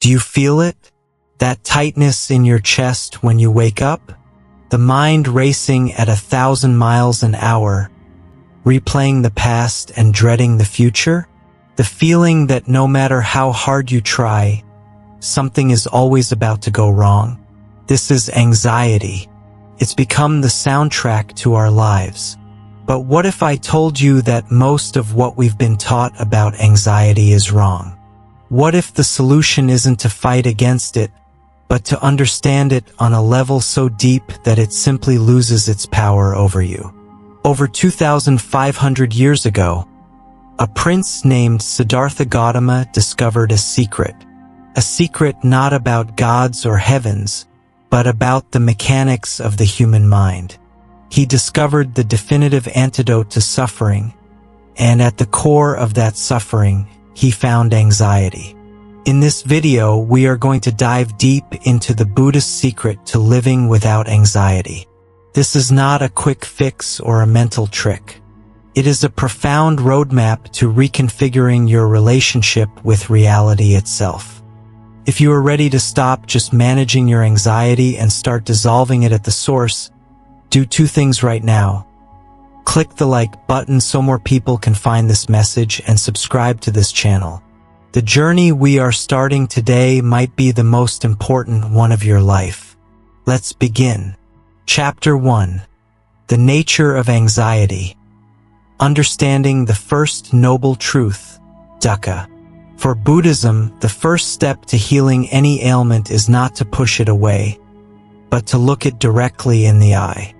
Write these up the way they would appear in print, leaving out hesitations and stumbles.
Do you feel it? That tightness in your chest when you wake up? The mind racing at 1,000 miles an hour, replaying the past and dreading the future? The feeling that no matter how hard you try, something is always about to go wrong? This is anxiety. It's become the soundtrack to our lives. But what if I told you that most of what we've been taught about anxiety is wrong? What if the solution isn't to fight against it, but to understand it on a level so deep that it simply loses its power over you? Over 2,500 years ago, a prince named Siddhartha Gautama discovered a secret not about gods or heavens, but about the mechanics of the human mind. He discovered the definitive antidote to suffering, and at the core of that suffering, he found anxiety. In this video, we are going to dive deep into the Buddhist secret to living without anxiety. This is not a quick fix or a mental trick. It is a profound roadmap to reconfiguring your relationship with reality itself. If you are ready to stop just managing your anxiety and start dissolving it at the source, do two things right now. Click the like button so more people can find this message and subscribe to this channel. The journey we are starting today might be the most important one of your life. Let's begin. Chapter 1. The Nature of Anxiety. Understanding the first noble truth, dukkha. For Buddhism, the first step to healing any ailment is not to push it away, but to look it directly in the eye.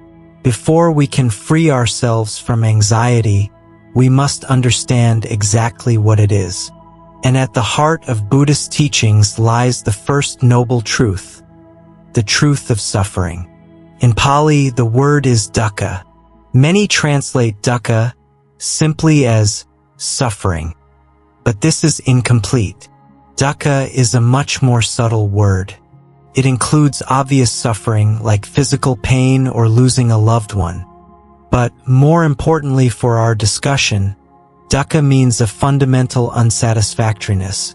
Before we can free ourselves from anxiety, we must understand exactly what it is. And at the heart of Buddhist teachings lies the first noble truth, the truth of suffering. In Pali, the word is dukkha. Many translate dukkha simply as suffering, but this is incomplete. Dukkha is a much more subtle word. It includes obvious suffering like physical pain or losing a loved one. But more importantly for our discussion, dukkha means a fundamental unsatisfactoriness,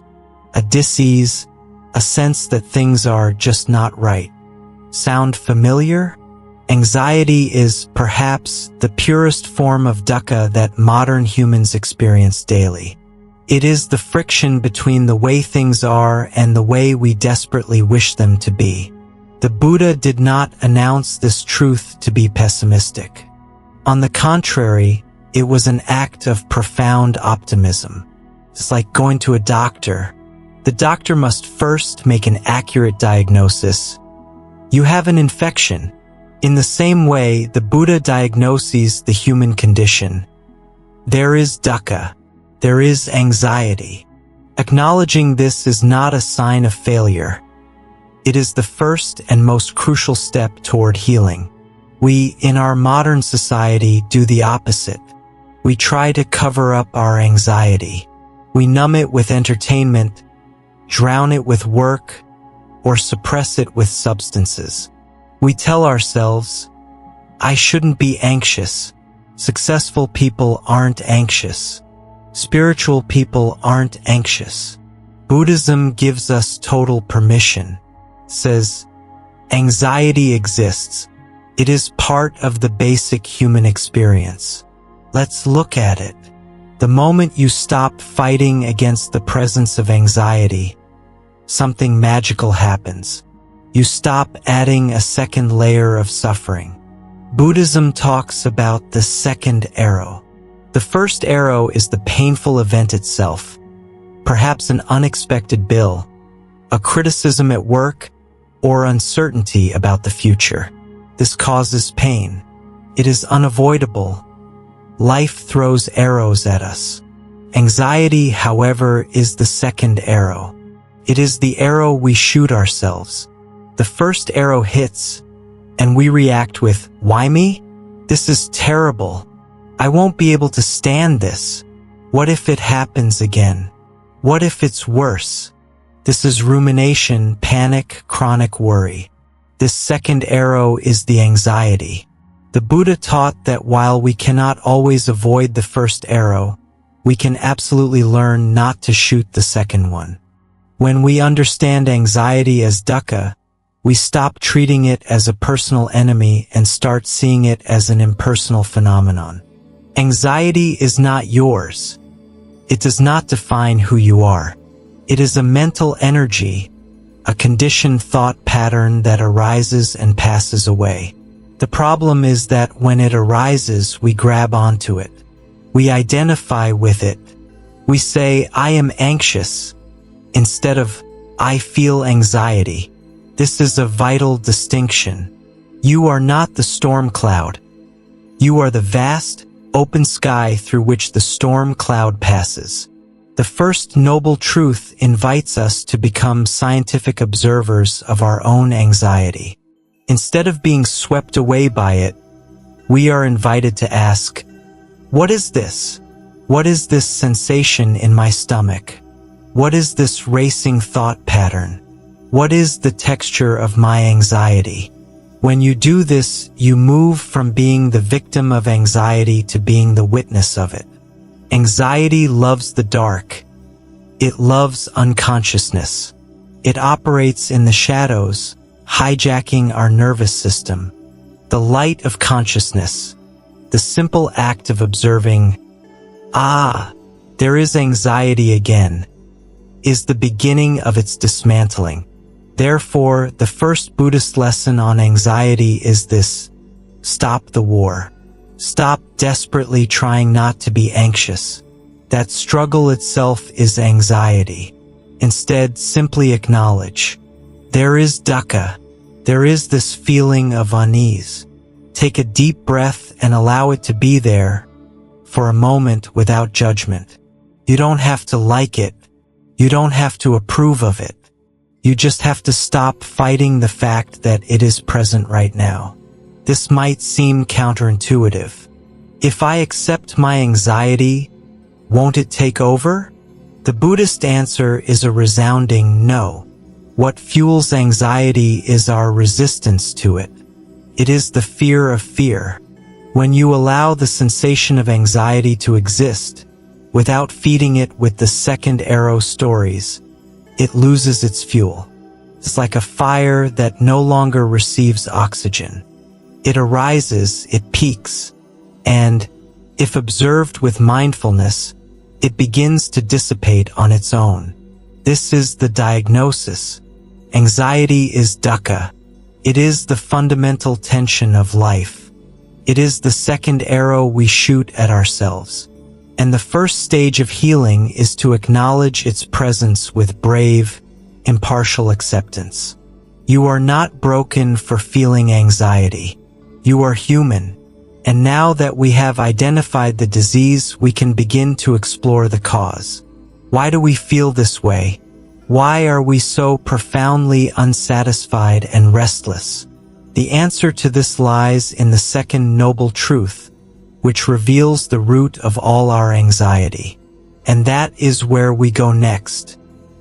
a dis-ease, a sense that things are just not right. Sound familiar? Anxiety is perhaps the purest form of dukkha that modern humans experience daily. It is the friction between the way things are and the way we desperately wish them to be. The Buddha did not announce this truth to be pessimistic. On the contrary, it was an act of profound optimism. It's like going to a doctor. The doctor must first make an accurate diagnosis. You have an infection. In the same way, the Buddha diagnoses the human condition. There is dukkha. There is anxiety. Acknowledging this is not a sign of failure. It is the first and most crucial step toward healing. We, in our modern society, do the opposite. We try to cover up our anxiety. We numb it with entertainment, drown it with work, or suppress it with substances. We tell ourselves, I shouldn't be anxious. Successful people aren't anxious. Spiritual people aren't anxious. Buddhism gives us total permission. Says, anxiety exists. It is part of the basic human experience. Let's look at it. The moment you stop fighting against the presence of anxiety, something magical happens. You stop adding a second layer of suffering. Buddhism talks about the second arrow. The first arrow is the painful event itself, perhaps an unexpected bill, a criticism at work, or uncertainty about the future. This causes pain. It is unavoidable. Life throws arrows at us. Anxiety, however, is the second arrow. It is the arrow we shoot ourselves. The first arrow hits, and we react with, why me? This is terrible. I won't be able to stand this. What if it happens again? What if it's worse? This is rumination, panic, chronic worry. This second arrow is the anxiety. The Buddha taught that while we cannot always avoid the first arrow, we can absolutely learn not to shoot the second one. When we understand anxiety as dukkha, we stop treating it as a personal enemy and start seeing it as an impersonal phenomenon. Anxiety is not yours. It does not define who you are. It is a mental energy, a conditioned thought pattern that arises and passes away. The problem is that when it arises, we grab onto it. We identify with it. We say, "I am anxious," instead of, "I feel anxiety." This is a vital distinction. You are not the storm cloud. You are the vast, open sky through which the storm cloud passes. The first noble truth invites us to become scientific observers of our own anxiety. Instead of being swept away by it, we are invited to ask, "What is this? What is this sensation in my stomach? What is this racing thought pattern? What is the texture of my anxiety?" When you do this, you move from being the victim of anxiety to being the witness of it. Anxiety loves the dark. It loves unconsciousness. It operates in the shadows, hijacking our nervous system. The light of consciousness, the simple act of observing, "Ah, there is anxiety again," is the beginning of its dismantling. Therefore, the first Buddhist lesson on anxiety is this: stop the war. Stop desperately trying not to be anxious. That struggle itself is anxiety. Instead, simply acknowledge, there is dukkha. There is this feeling of unease. Take a deep breath and allow it to be there for a moment without judgment. You don't have to like it. You don't have to approve of it. You just have to stop fighting the fact that it is present right now. This might seem counterintuitive. If I accept my anxiety, won't it take over? The Buddhist answer is a resounding no. What fuels anxiety is our resistance to it. It is the fear of fear. When you allow the sensation of anxiety to exist, without feeding it with the second arrow stories, it loses its fuel. It's like a fire that no longer receives oxygen. It arises, it peaks, and, if observed with mindfulness, it begins to dissipate on its own. This is the diagnosis. Anxiety is dukkha. It is the fundamental tension of life. It is the second arrow we shoot at ourselves. And the first stage of healing is to acknowledge its presence with brave, impartial acceptance. You are not broken for feeling anxiety. You are human. And now that we have identified the disease, we can begin to explore the cause. Why do we feel this way? Why are we so profoundly unsatisfied and restless? The answer to this lies in the second noble truth, which reveals the root of all our anxiety. And that is where we go next.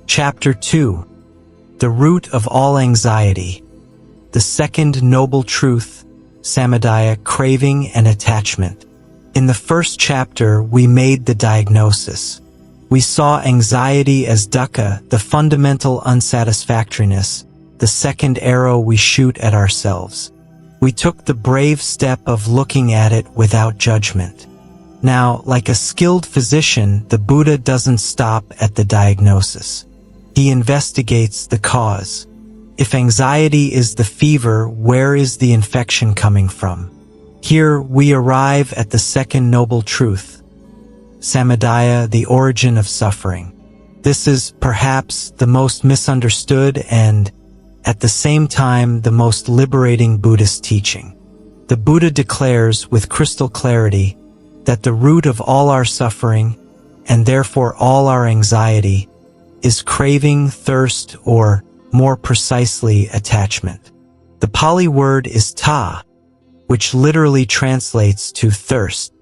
Chapter 2. The root of all anxiety. The second noble truth, samadaya, craving and attachment. In the first chapter, we made the diagnosis. We saw anxiety as dukkha, the fundamental unsatisfactoriness, the second arrow we shoot at ourselves. We took the brave step of looking at it without judgment. Now, like a skilled physician, the Buddha doesn't stop at the diagnosis. He investigates the cause. If anxiety is the fever, where is the infection coming from? Here we arrive at the second noble truth. Samadaya, the origin of suffering. This is perhaps the most misunderstood and, at the same time, the most liberating Buddhist teaching. The Buddha declares with crystal clarity that the root of all our suffering, and therefore all our anxiety, is craving, thirst, or, more precisely, attachment. The Pali word is ta, which literally translates to thirst.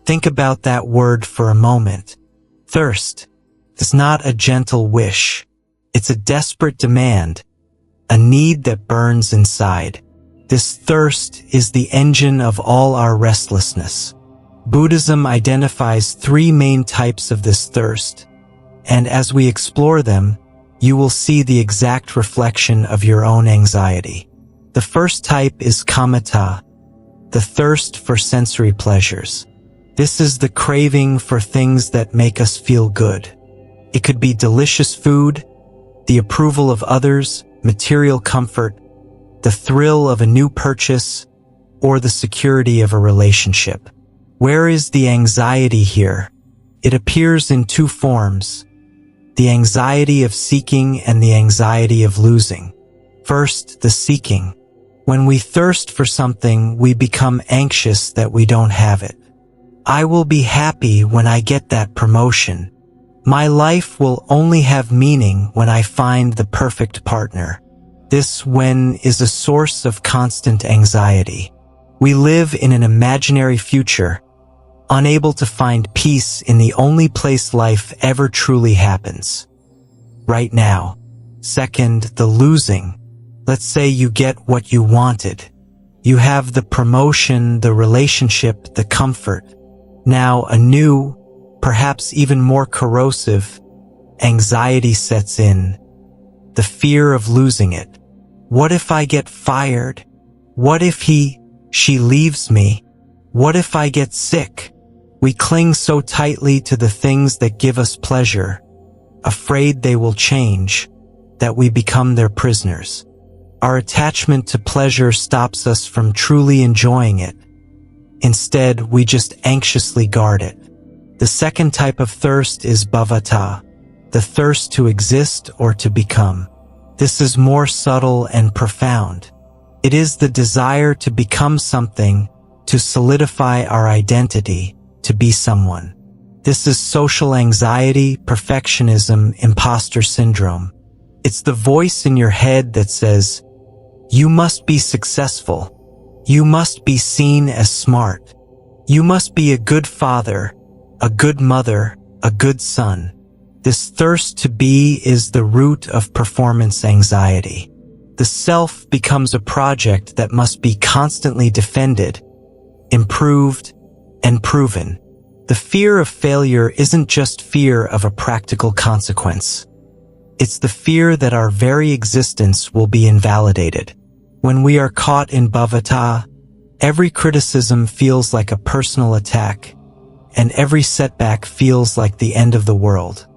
Think about that word for a moment. Thirst is not a gentle wish. It's a desperate demand, a need that burns inside. This thirst is the engine of all our restlessness. Buddhism identifies three main types of this thirst, and as we explore them, you will see the exact reflection of your own anxiety. The first type is kamata, the thirst for sensory pleasures. This is the craving for things that make us feel good. It could be delicious food, the approval of others, material comfort, the thrill of a new purchase, or the security of a relationship. Where is the anxiety here? It appears in two forms: the anxiety of seeking and the anxiety of losing. First, the seeking. When we thirst for something, we become anxious that we don't have it. I will be happy when I get that promotion. My life will only have meaning when I find the perfect partner. This when is a source of constant anxiety. We live in an imaginary future, unable to find peace in the only place life ever truly happens. Right now. Second, the losing. Let's say you get what you wanted. You have the promotion, the relationship, the comfort. Now a new, perhaps even more corrosive, anxiety sets in. The fear of losing it. What if I get fired? What if she leaves me? What if I get sick? We cling so tightly to the things that give us pleasure, afraid they will change, that we become their prisoners. Our attachment to pleasure stops us from truly enjoying it. Instead, we just anxiously guard it. The second type of thirst is bhavata, the thirst to exist or to become. This is more subtle and profound. It is the desire to become something, to solidify our identity, to be someone. This is social anxiety, perfectionism, imposter syndrome. It's the voice in your head that says, "You must be successful. You must be seen as smart. You must be a good father, a good mother, a good son." This thirst to be is the root of performance anxiety. The self becomes a project that must be constantly defended, improved, and proven. The fear of failure isn't just fear of a practical consequence. It's the fear that our very existence will be invalidated. When we are caught in bhavata, every criticism feels like a personal attack, and every setback feels like the end of the world.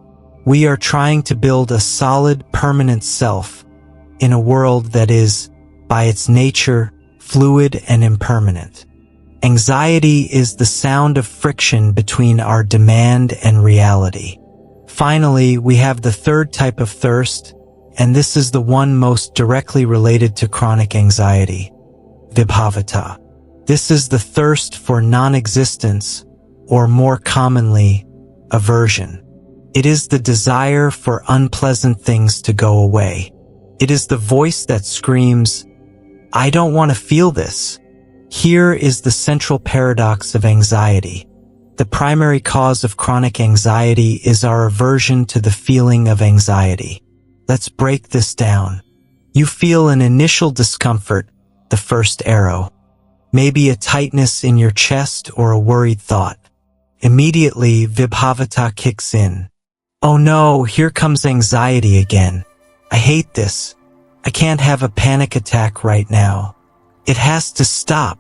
We are trying to build a solid, permanent self in a world that is, by its nature, fluid and impermanent. Anxiety is the sound of friction between our demand and reality. Finally, we have the third type of thirst, and this is the one most directly related to chronic anxiety: vibhavata. This is the thirst for non-existence, or more commonly, aversion. It is the desire for unpleasant things to go away. It is the voice that screams, "I don't want to feel this." Here is the central paradox of anxiety. The primary cause of chronic anxiety is our aversion to the feeling of anxiety. Let's break this down. You feel an initial discomfort, the first arrow. Maybe a tightness in your chest or a worried thought. Immediately, vibhavata kicks in. Oh no, here comes anxiety again. I hate this. I can't have a panic attack right now. It has to stop.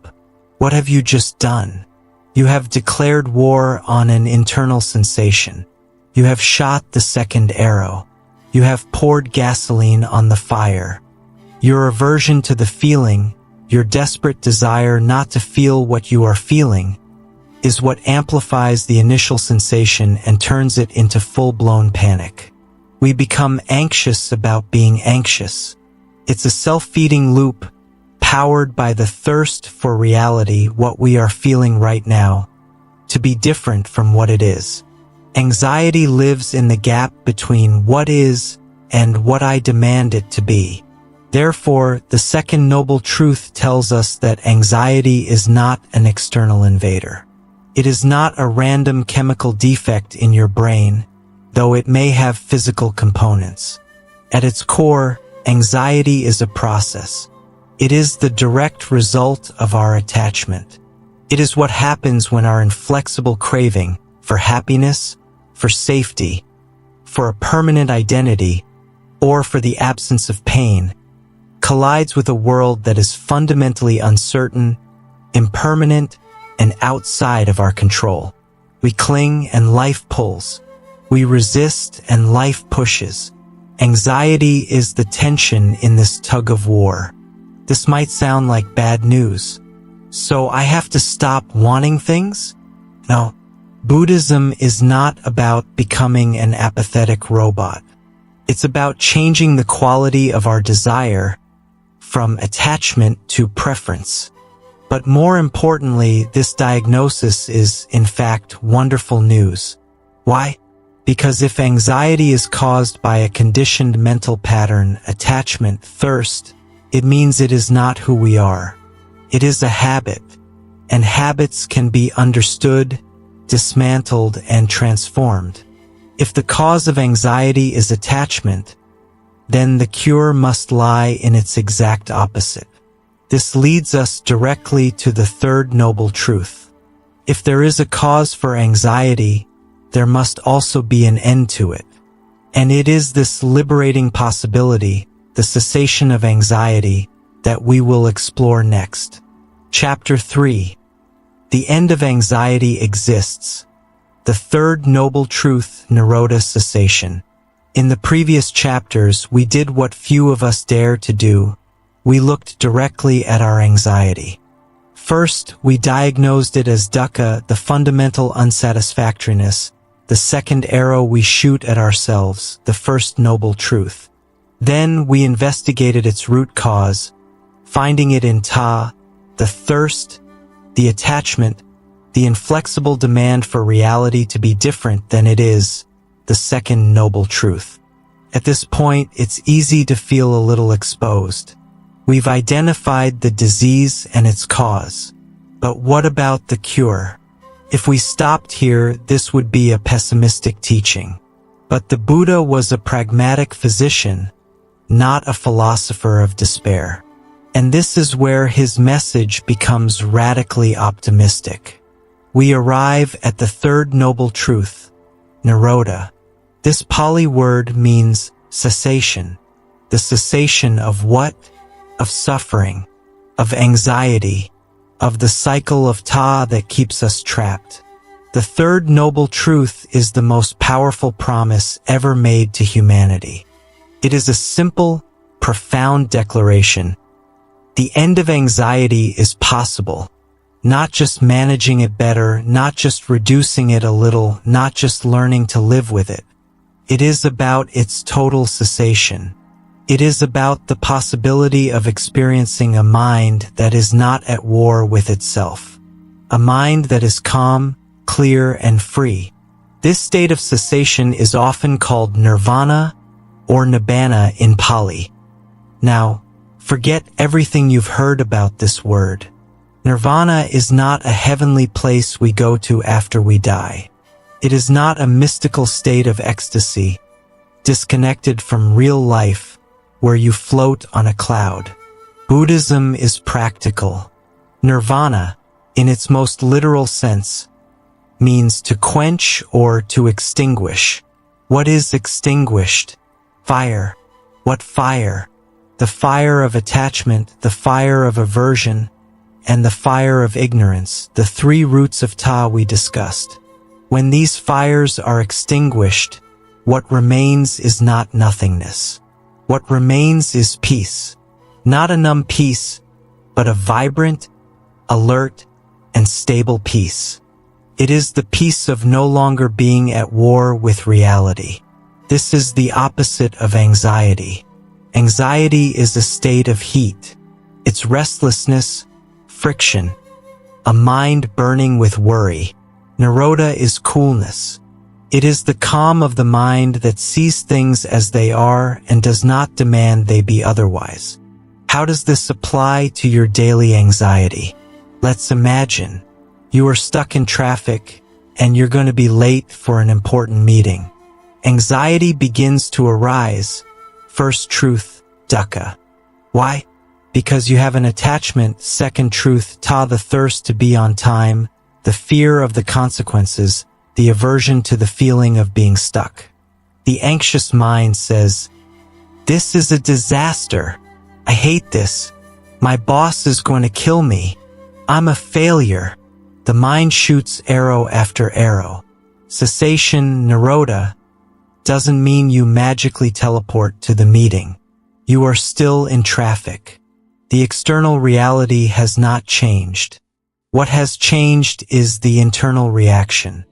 What have you just done? You have declared war on an internal sensation. You have shot the second arrow. You have poured gasoline on the fire. Your aversion to the feeling, your desperate desire not to feel what you are feeling, is what amplifies the initial sensation and turns it into full-blown panic. We become anxious about being anxious. It's a self-feeding loop, powered by the thirst for reality, what we are feeling right now, to be different from what it is. Anxiety lives in the gap between what is and what I demand it to be. Therefore, the second noble truth tells us that anxiety is not an external invader. It is not a random chemical defect in your brain, though it may have physical components. At its core, anxiety is a process. It is the direct result of our attachment. It is what happens when our inflexible craving for happiness, for safety, for a permanent identity, or for the absence of pain, collides with a world that is fundamentally uncertain, impermanent, and outside of our control. We cling and life pulls. We resist and life pushes. Anxiety is the tension in this tug of war. This might sound like bad news. So I have to stop wanting things? No. Buddhism is not about becoming an apathetic robot. It's about changing the quality of our desire from attachment to preference. But more importantly, this diagnosis is, in fact, wonderful news. Why? Because if anxiety is caused by a conditioned mental pattern, attachment, thirst, it means it is not who we are. It is a habit, and habits can be understood, dismantled, and transformed. If the cause of anxiety is attachment, then the cure must lie in its exact opposite. This leads us directly to the third noble truth. If there is a cause for anxiety, there must also be an end to it. And it is this liberating possibility, the cessation of anxiety, that we will explore next. Chapter 3. The end of anxiety exists. The third noble truth, Nirodha cessation. In the previous chapters, we did what few of us dare to do. We looked directly at our anxiety. First, we diagnosed it as dukkha, the fundamental unsatisfactoriness, the second arrow we shoot at ourselves, the first noble truth. Then we investigated its root cause, finding it in ta, the thirst, the attachment, the inflexible demand for reality to be different than it is, the second noble truth. At this point, it's easy to feel a little exposed. We've identified the disease and its cause. But what about the cure? If we stopped here, this would be a pessimistic teaching. But the Buddha was a pragmatic physician, not a philosopher of despair. And this is where his message becomes radically optimistic. We arrive at the third noble truth, Nirodha. This Pali word means cessation. The cessation of what? Of suffering, of anxiety, of the cycle of ta that keeps us trapped. The third noble truth is the most powerful promise ever made to humanity. It is a simple, profound declaration. The end of anxiety is possible. Not just managing it better, not just reducing it a little, not just learning to live with it. It is about its total cessation. It is about the possibility of experiencing a mind that is not at war with itself. A mind that is calm, clear, and free. This state of cessation is often called nirvana or nibbana in Pali. Now, forget everything you've heard about this word. Nirvana is not a heavenly place we go to after we die. It is not a mystical state of ecstasy, disconnected from real life, where you float on a cloud. Buddhism is practical. Nirvana, in its most literal sense, means to quench or to extinguish. What is extinguished? Fire. What fire? The fire of attachment, the fire of aversion, and the fire of ignorance, the three roots of ta we discussed. When these fires are extinguished, what remains is not nothingness. What remains is peace. Not a numb peace, but a vibrant, alert, and stable peace. It is the peace of no longer being at war with reality. This is the opposite of anxiety. Anxiety is a state of heat. It's restlessness, friction, a mind burning with worry. Nirodha is coolness. It is the calm of the mind that sees things as they are and does not demand they be otherwise. How does this apply to your daily anxiety? Let's imagine you are stuck in traffic and you're going to be late for an important meeting. Anxiety begins to arise. First truth, dukkha. Why? Because you have an attachment. Second truth, ta, the thirst to be on time, the fear of the consequences, the aversion to the feeling of being stuck. The anxious mind says, This is a disaster. I hate this. My boss is going to kill me. I'm a failure. The mind shoots arrow after arrow. Cessation, nirodha, doesn't mean you magically teleport to the meeting. You are still in traffic. The external reality has not changed. What has changed is the internal reaction.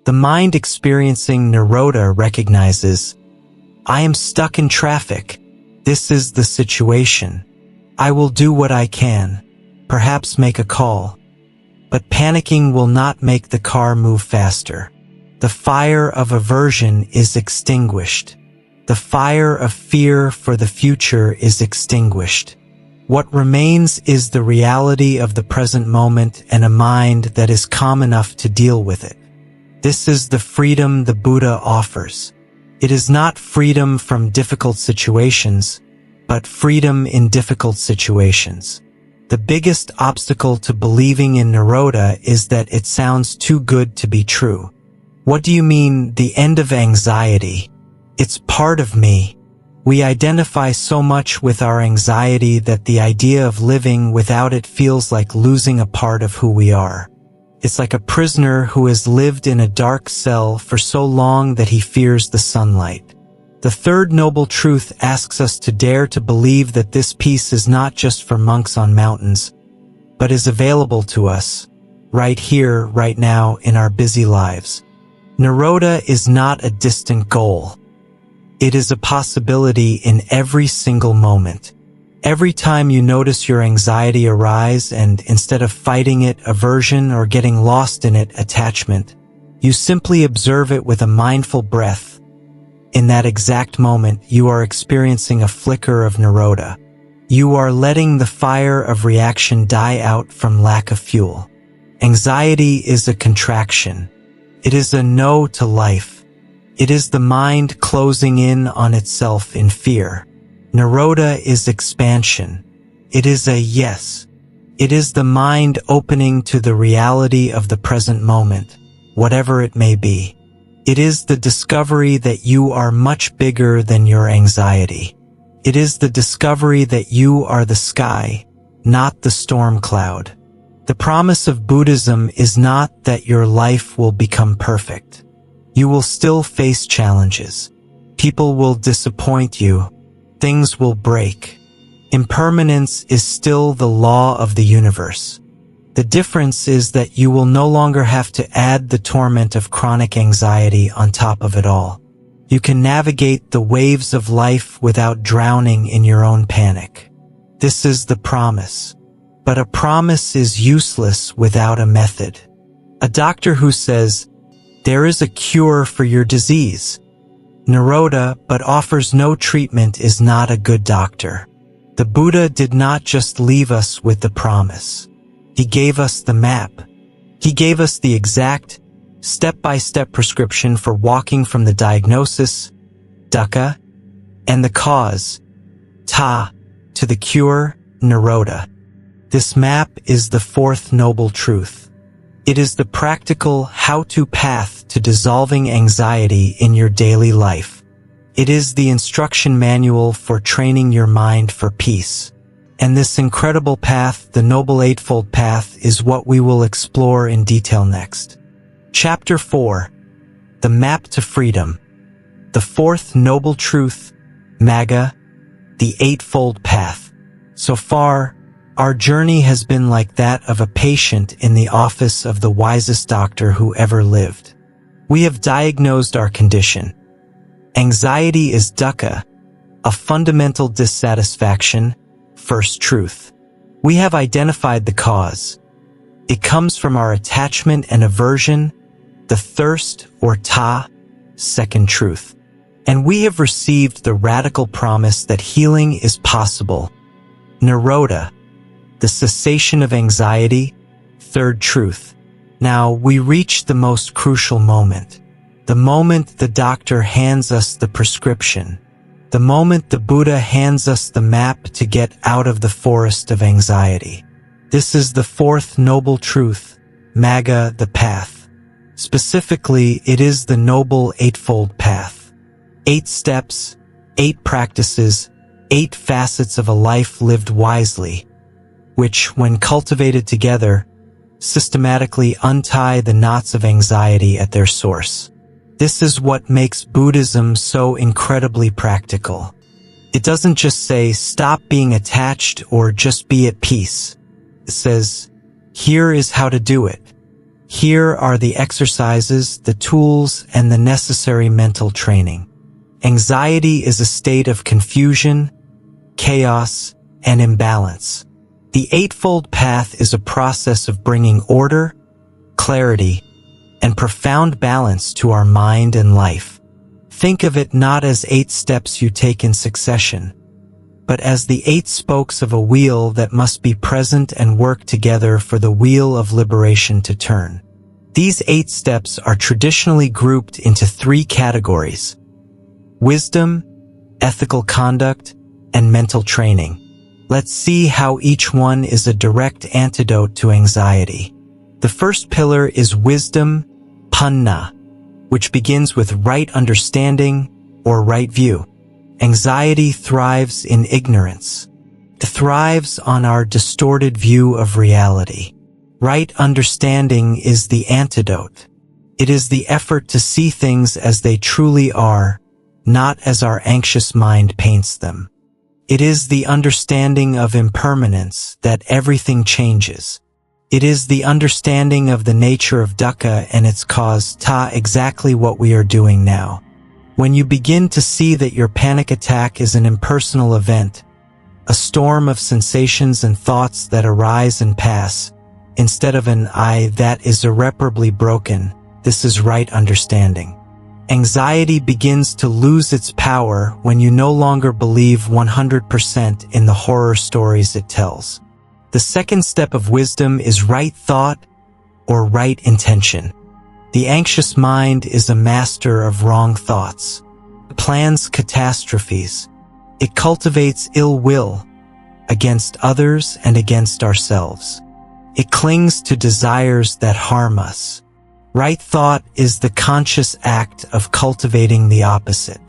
The mind experiencing nirodha recognizes, I am stuck in traffic. This is the situation. I will do what I can, perhaps make a call. But panicking will not make the car move faster. The fire of aversion is extinguished. The fire of fear for the future is extinguished. What remains is the reality of the present moment and a mind that is calm enough to deal with it. This is the freedom the Buddha offers. It is not freedom from difficult situations, but freedom in difficult situations. The biggest obstacle to believing in nirodha is that it sounds too good to be true. What do you mean, the end of anxiety? It's part of me. We identify so much with our anxiety that the idea of living without it feels like losing a part of who we are. It's like a prisoner who has lived in a dark cell for so long that he fears the sunlight. The third noble truth asks us to dare to believe that this peace is not just for monks on mountains, but is available to us, right here, right now, in our busy lives. Nirodha is not a distant goal. It is a possibility in every single moment. Every time you notice your anxiety arise and instead of fighting it, aversion, or getting lost in it, attachment, you simply observe it with a mindful breath. In that exact moment, you are experiencing a flicker of nirodha. You are letting the fire of reaction die out from lack of fuel. Anxiety is a contraction. It is a no to life. It is the mind closing in on itself in fear. Nirodha is expansion. It is a yes. It is the mind opening to the reality of the present moment, whatever it may be. It is the discovery that you are much bigger than your anxiety. It is the discovery that you are the sky, not the storm cloud. The promise of Buddhism is not that your life will become perfect. You will still face challenges. People will disappoint you. Things will break. Impermanence is still the law of the universe. The difference is that you will no longer have to add the torment of chronic anxiety on top of it all. You can navigate the waves of life without drowning in your own panic. This is the promise. But a promise is useless without a method. A doctor who says, there is a cure for your disease, nirodha, but offers no treatment is not a good doctor. The Buddha did not just leave us with the promise. He gave us the map. He gave us the exact, step-by-step prescription for walking from the diagnosis, dukkha, and the cause, ta, to the cure, nirodha. This map is the fourth noble truth. It is the practical how-to path to dissolving anxiety in your daily life. It is the instruction manual for training your mind for peace. And this incredible path, the Noble Eightfold Path, is what we will explore in detail next. Chapter 4. The Map to Freedom. The fourth noble truth, Magga, the Eightfold Path. So far, our journey has been like that of a patient in the office of the wisest doctor who ever lived. We have diagnosed our condition. Anxiety is dukkha, a fundamental dissatisfaction, first truth. We have identified the cause. It comes from our attachment and aversion, the thirst or ta, second truth. And we have received the radical promise that healing is possible, nirodha, the cessation of anxiety, third truth. Now we reach the most crucial moment. The moment the doctor hands us the prescription. The moment the Buddha hands us the map to get out of the forest of anxiety. This is the fourth noble truth, Magga, the path. Specifically, it is the Noble Eightfold Path. 8 steps, 8 practices, 8 facets of a life lived wisely, which, when cultivated together, systematically untie the knots of anxiety at their source. This is what makes Buddhism so incredibly practical. It doesn't just say, stop being attached or just be at peace. It says, here is how to do it. Here are the exercises, the tools, and the necessary mental training. Anxiety is a state of confusion, chaos, and imbalance. The Eightfold Path is a process of bringing order, clarity, and profound balance to our mind and life. Think of it not as 8 steps you take in succession, but as the 8 spokes of a wheel that must be present and work together for the wheel of liberation to turn. These 8 steps are traditionally grouped into 3 categories: wisdom, ethical conduct, and mental training. Let's see how each one is a direct antidote to anxiety. The first pillar is wisdom, panna, which begins with right understanding or right view. Anxiety thrives in ignorance. It thrives on our distorted view of reality. Right understanding is the antidote. It is the effort to see things as they truly are, not as our anxious mind paints them. It is the understanding of impermanence, that everything changes. It is the understanding of the nature of dukkha and its cause, exactly what we are doing now. When you begin to see that your panic attack is an impersonal event, a storm of sensations and thoughts that arise and pass, instead of an I that is irreparably broken, this is right understanding. Anxiety begins to lose its power when you no longer believe 100% in the horror stories it tells. The second step of wisdom is right thought or right intention. The anxious mind is a master of wrong thoughts. It plans catastrophes. It cultivates ill will against others and against ourselves. It clings to desires that harm us. Right thought is the conscious act of cultivating the opposite.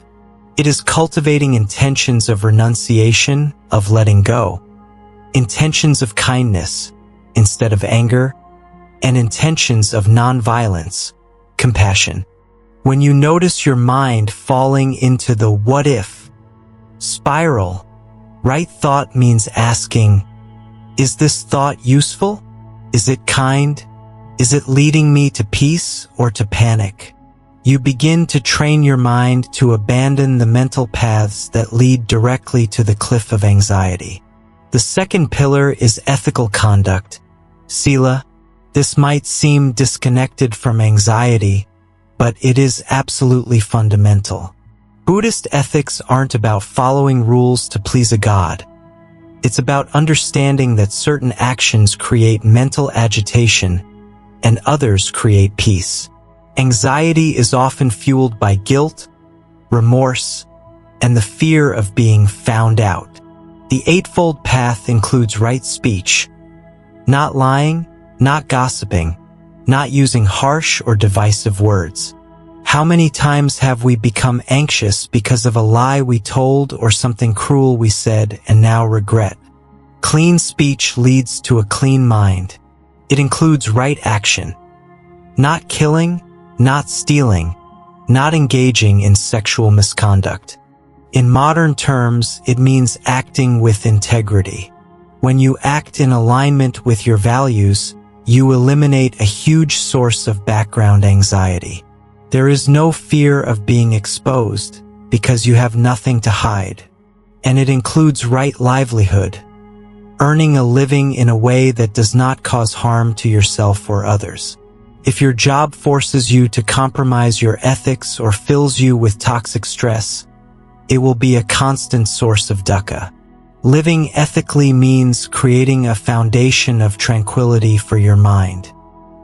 It is cultivating intentions of renunciation, of letting go, intentions of kindness instead of anger, and intentions of nonviolence, compassion. When you notice your mind falling into the what if spiral, right thought means asking, is this thought useful? Is it kind? Is it leading me to peace or to panic? You begin to train your mind to abandon the mental paths that lead directly to the cliff of anxiety. The second pillar is ethical conduct, sila. This might seem disconnected from anxiety, but it is absolutely fundamental. Buddhist ethics aren't about following rules to please a god. It's about understanding that certain actions create mental agitation and others create peace. Anxiety is often fueled by guilt, remorse, and the fear of being found out. The Eightfold Path includes right speech, not lying, not gossiping, not using harsh or divisive words. How many times have we become anxious because of a lie we told or something cruel we said and now regret? Clean speech leads to a clean mind. It includes right action, not killing, not stealing, not engaging in sexual misconduct. In modern terms, it means acting with integrity. When you act in alignment with your values, you eliminate a huge source of background anxiety. There is no fear of being exposed because you have nothing to hide. And it includes right livelihood, earning a living in a way that does not cause harm to yourself or others. If your job forces you to compromise your ethics or fills you with toxic stress, it will be a constant source of dukkha. Living ethically means creating a foundation of tranquility for your mind.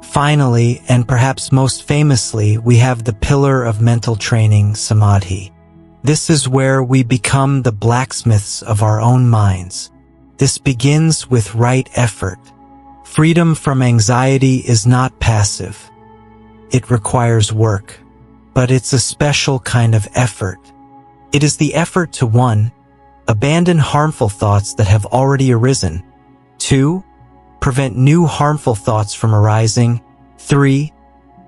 Finally, and perhaps most famously, we have the pillar of mental training, samadhi. This is where we become the blacksmiths of our own minds. This begins with right effort. Freedom from anxiety is not passive. It requires work, but it's a special kind of effort. It is the effort to 1. Abandon harmful thoughts that have already arisen. 2. Prevent new harmful thoughts from arising. 3.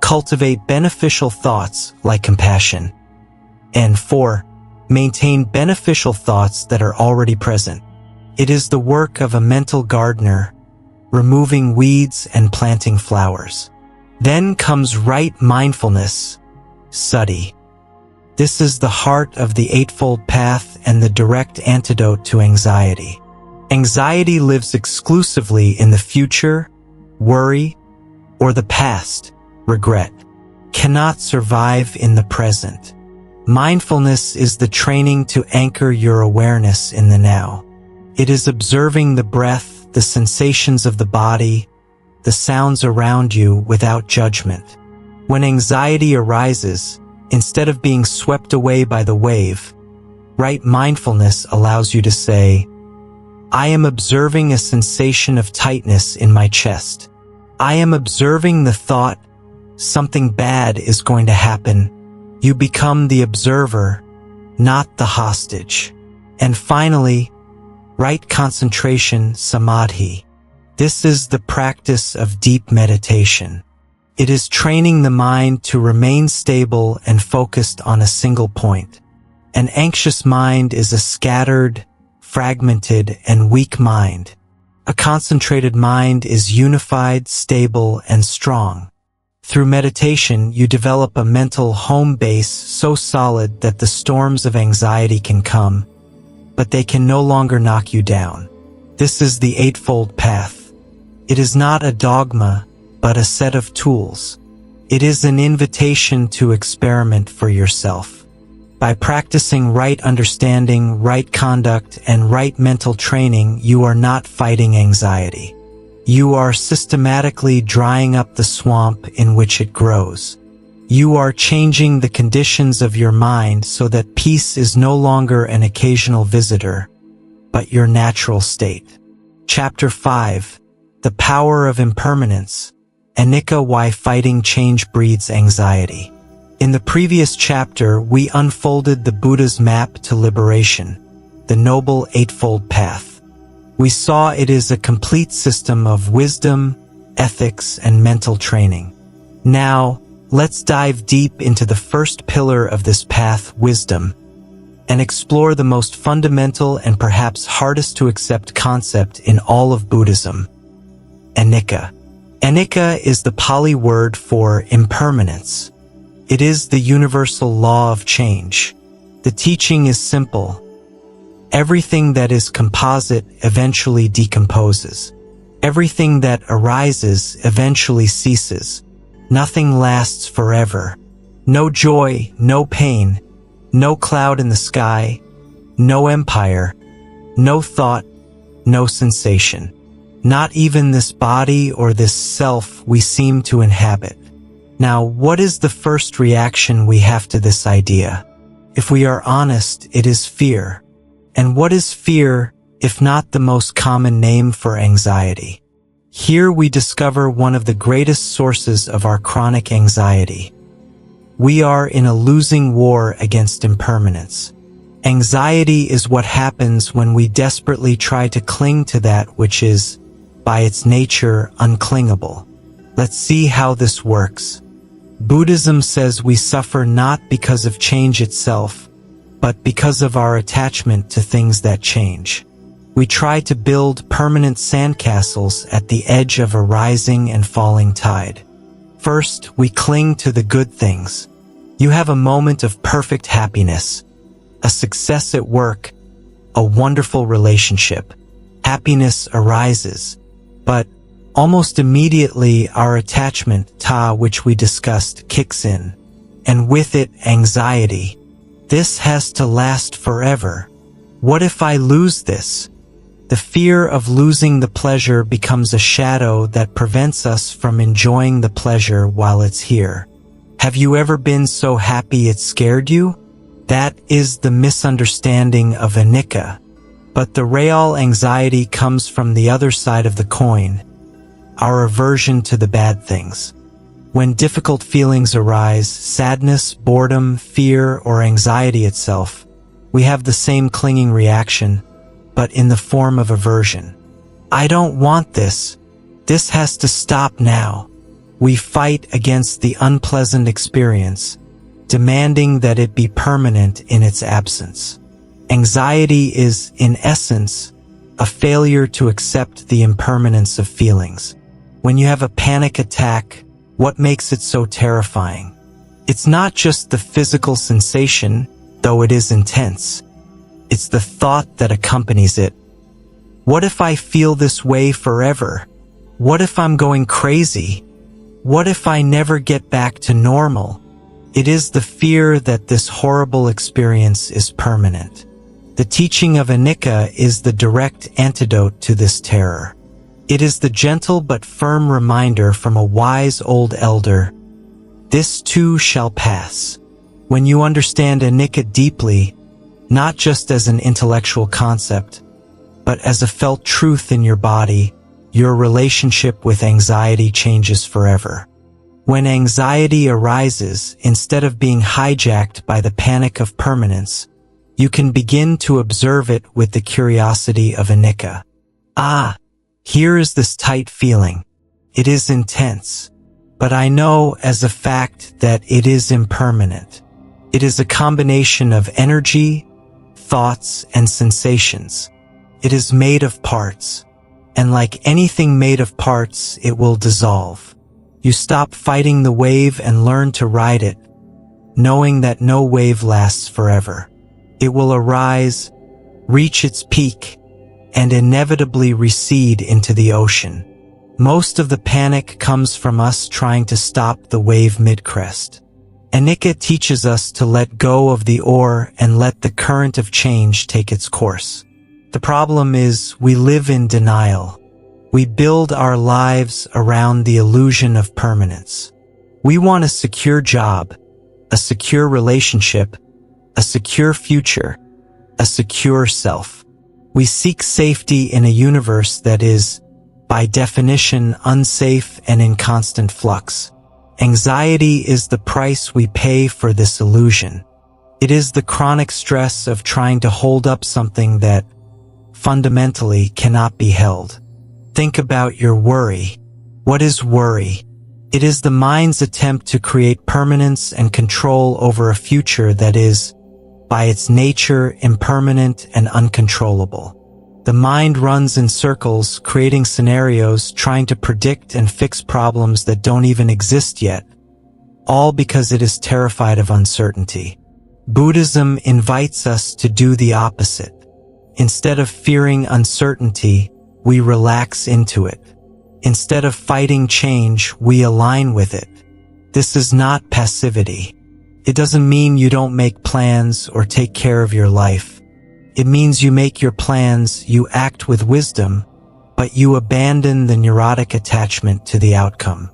Cultivate beneficial thoughts like compassion. And 4. Maintain beneficial thoughts that are already present. It is the work of a mental gardener, removing weeds and planting flowers. Then comes right mindfulness, sati. This is the heart of the Eightfold Path and the direct antidote to anxiety. Anxiety lives exclusively in the future, worry, or the past, regret. Cannot survive in the present. Mindfulness is the training to anchor your awareness in the now. It is observing the breath, the sensations of the body, the sounds around you without judgment. When anxiety arises, instead of being swept away by the wave, right mindfulness allows you to say, I am observing a sensation of tightness in my chest. I am observing the thought, something bad is going to happen. You become the observer, not the hostage. And finally, right concentration, samadhi. This is the practice of deep meditation. It is training the mind to remain stable and focused on a single point. An anxious mind is a scattered, fragmented, and weak mind. A concentrated mind is unified, stable, and strong. Through meditation, you develop a mental home base so solid that the storms of anxiety can come, but they can no longer knock you down. This is the Eightfold Path. It is not a dogma, but a set of tools. It is an invitation to experiment for yourself. By practicing right understanding, right conduct, and right mental training, you are not fighting anxiety. You are systematically drying up the swamp in which it grows. You are changing the conditions of your mind so that peace is no longer an occasional visitor, but your natural state. Chapter 5. The Power of Impermanence. Anicca, why fighting change breeds anxiety. In the previous chapter, we unfolded the Buddha's map to liberation, the Noble Eightfold Path. We saw it is a complete system of wisdom, ethics, and mental training. Now, let's dive deep into the first pillar of this path, wisdom, and explore the most fundamental and perhaps hardest to accept concept in all of Buddhism, anicca. Anicca is the Pali word for impermanence. It is the universal law of change. The teaching is simple. Everything that is composite eventually decomposes. Everything that arises eventually ceases. Nothing lasts forever. No joy, no pain, no cloud in the sky, no empire, no thought, no sensation. Not even this body or this self we seem to inhabit. Now, what is the first reaction we have to this idea? If we are honest, it is fear. And what is fear, if not the most common name for anxiety? Here we discover one of the greatest sources of our chronic anxiety. We are in a losing war against impermanence. Anxiety is what happens when we desperately try to cling to that which is, by its nature, unclingable. Let's see how this works. Buddhism says we suffer not because of change itself, but because of our attachment to things that change. We try to build permanent sandcastles at the edge of a rising and falling tide. First, we cling to the good things. You have a moment of perfect happiness, a success at work, a wonderful relationship. Happiness arises, but almost immediately our attachment, ta, which we discussed, kicks in, and with it, anxiety. This has to last forever. What if I lose this? The fear of losing the pleasure becomes a shadow that prevents us from enjoying the pleasure while it's here. Have you ever been so happy it scared you? That is the misunderstanding of anicca. But the real anxiety comes from the other side of the coin, our aversion to the bad things. When difficult feelings arise, sadness, boredom, fear, or anxiety itself, we have the same clinging reaction, but in the form of aversion. I don't want this. This has to stop now. We fight against the unpleasant experience, demanding that it be permanent in its absence. Anxiety is, in essence, a failure to accept the impermanence of feelings. When you have a panic attack, what makes it so terrifying? It's not just the physical sensation, though it is intense. It's the thought that accompanies it. What if I feel this way forever? What if I'm going crazy? What if I never get back to normal? It is the fear that this horrible experience is permanent. The teaching of anicca is the direct antidote to this terror. It is the gentle but firm reminder from a wise old elder, this too shall pass. When you understand anicca deeply, not just as an intellectual concept, but as a felt truth in your body, your relationship with anxiety changes forever. When anxiety arises, instead of being hijacked by the panic of permanence, you can begin to observe it with the curiosity of anicca. Ah, here is this tight feeling. It is intense, but I know as a fact that it is impermanent. It is a combination of energy, thoughts, and sensations. It is made of parts, and like anything made of parts, it will dissolve. You stop fighting the wave and learn to ride it, knowing that no wave lasts forever. It will arise, reach its peak, and inevitably recede into the ocean. Most of the panic comes from us trying to stop the wave mid-crest. Anicca teaches us to let go of the oar and let the current of change take its course. The problem is we live in denial. We build our lives around the illusion of permanence. We want a secure job, a secure relationship, a secure future, a secure self. We seek safety in a universe that is, by definition, unsafe and in constant flux. Anxiety is the price we pay for this illusion. It is the chronic stress of trying to hold up something that, fundamentally, cannot be held. Think about your worry. What is worry? It is the mind's attempt to create permanence and control over a future that is, by its nature, impermanent and uncontrollable. The mind runs in circles, creating scenarios, trying to predict and fix problems that don't even exist yet, all because it is terrified of uncertainty. Buddhism invites us to do the opposite. Instead of fearing uncertainty, we relax into it. Instead of fighting change, we align with it. This is not passivity. It doesn't mean you don't make plans or take care of your life. It means you make your plans, you act with wisdom, but you abandon the neurotic attachment to the outcome.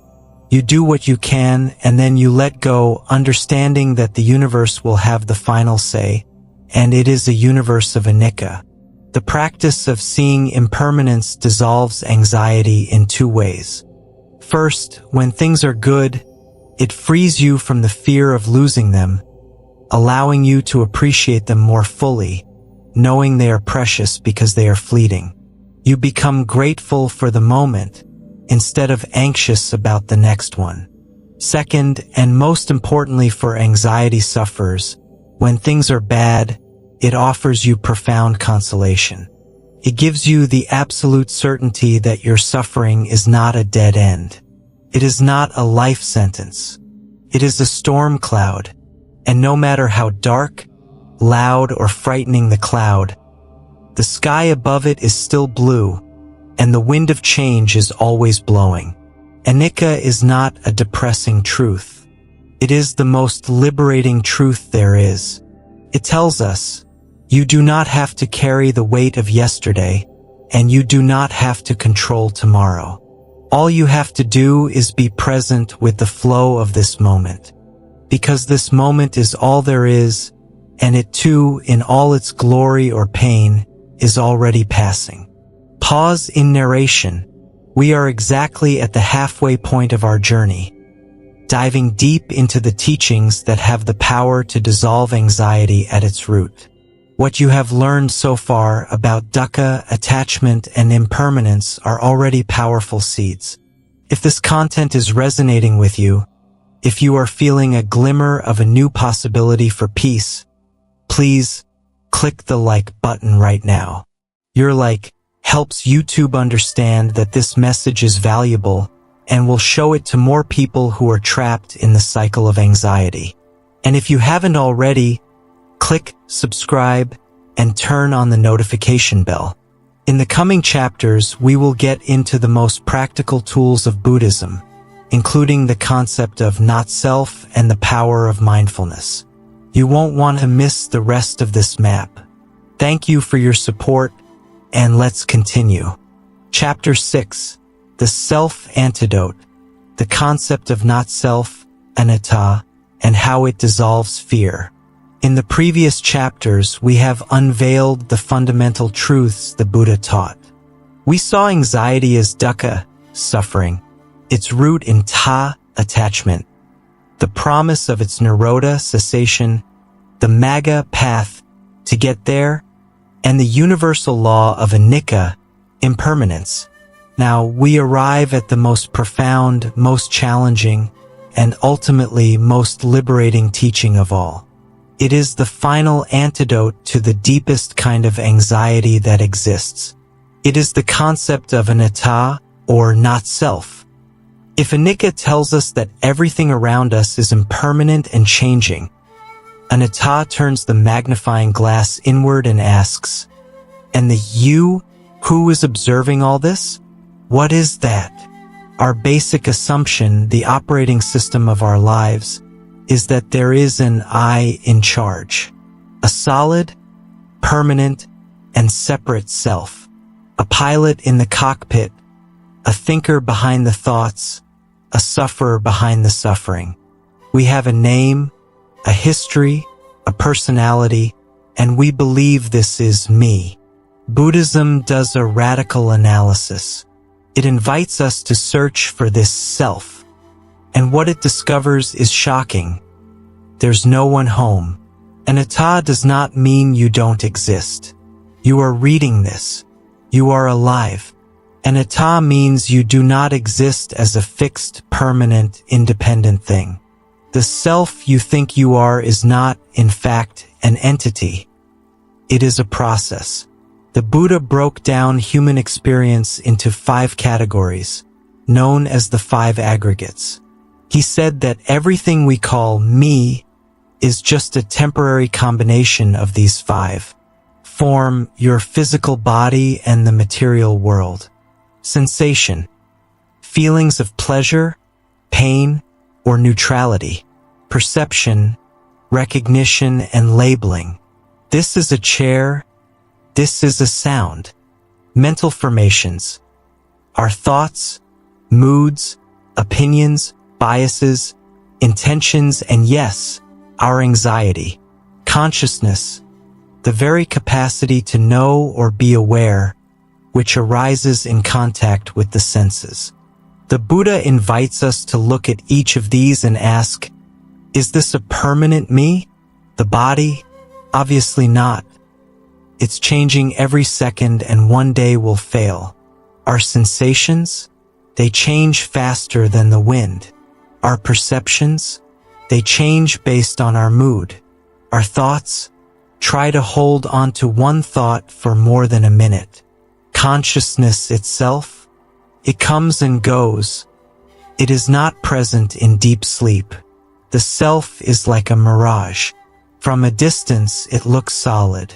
You do what you can, and then you let go, understanding that the universe will have the final say, and it is a universe of anicca. The practice of seeing impermanence dissolves anxiety in two ways. First, when things are good, it frees you from the fear of losing them, allowing you to appreciate them more fully, knowing they are precious because they are fleeting. You become grateful for the moment, instead of anxious about the next one. Second, and most importantly for anxiety sufferers, when things are bad, it offers you profound consolation. It gives you the absolute certainty that your suffering is not a dead end. It is not a life sentence. It is a storm cloud, and no matter how dark, loud, or frightening the cloud, the sky above it is still blue, and the wind of change is always blowing. Anicca is not a depressing truth. It is the most liberating truth there is. It tells us, you do not have to carry the weight of yesterday, and you do not have to control tomorrow. All you have to do is be present with the flow of this moment, because this moment is all there is, and it too, in all its glory or pain, is already passing. Pause in narration. We are exactly at the halfway point of our journey, diving deep into the teachings that have the power to dissolve anxiety at its root. What you have learned so far about dukkha, attachment, and impermanence are already powerful seeds. If this content is resonating with you, if you are feeling a glimmer of a new possibility for peace, please click the like button right now. Your like helps YouTube understand that this message is valuable and will show it to more people who are trapped in the cycle of anxiety. And if you haven't already, click subscribe and turn on the notification bell. In the coming chapters, we will get into the most practical tools of Buddhism, including the concept of not-self and the power of mindfulness. You won't want to miss the rest of this map. Thank you for your support, and let's continue. Chapter 6. The Self-Antidote. The concept of not-self, anatta, and how it dissolves fear. In the previous chapters, we have unveiled the fundamental truths the Buddha taught. We saw anxiety as dukkha, suffering, its root in ta, attachment, the promise of its nirodha, cessation, the magga, path, to get there, and the universal law of anicca, impermanence. Now we arrive at the most profound, most challenging, and ultimately most liberating teaching of all. It is the final antidote to the deepest kind of anxiety that exists. It is the concept of anatta, or not-self. If anicca tells us that everything around us is impermanent and changing, anatta turns the magnifying glass inward and asks, and the you who is observing all this? What is that? Our basic assumption, the operating system of our lives, is that there is an I in charge, a solid, permanent, and separate self, a pilot in the cockpit, a thinker behind the thoughts, a sufferer behind the suffering. We have a name, a history, a personality, and we believe this is me. Buddhism does a radical analysis. It invites us to search for this self. And what it discovers is shocking. There's no one home. Anatta does not mean you don't exist. You are reading this. You are alive. Anatta means you do not exist as a fixed, permanent, independent thing. The self you think you are is not, in fact, an entity. It is a process. The Buddha broke down human experience into 5 categories, known as the 5 aggregates. He said that everything we call me is just a temporary combination of these 5. Form, your physical body and the material world. Sensation, feelings of pleasure, pain, or neutrality. Perception, recognition, and labeling. This is a chair. This is a sound. Mental formations. Our thoughts, moods, opinions, biases, intentions, and yes, our anxiety. Consciousness, the very capacity to know or be aware, which arises in contact with the senses. The Buddha invites us to look at each of these and ask, is this a permanent me? The body? Obviously not. It's changing every second and one day will fail. Our sensations? They change faster than the wind. Our perceptions? They change based on our mood. Our thoughts? Try to hold on to one thought for more than a minute. Consciousness itself? It comes and goes. It is not present in deep sleep. The self is like a mirage. From a distance, it looks solid.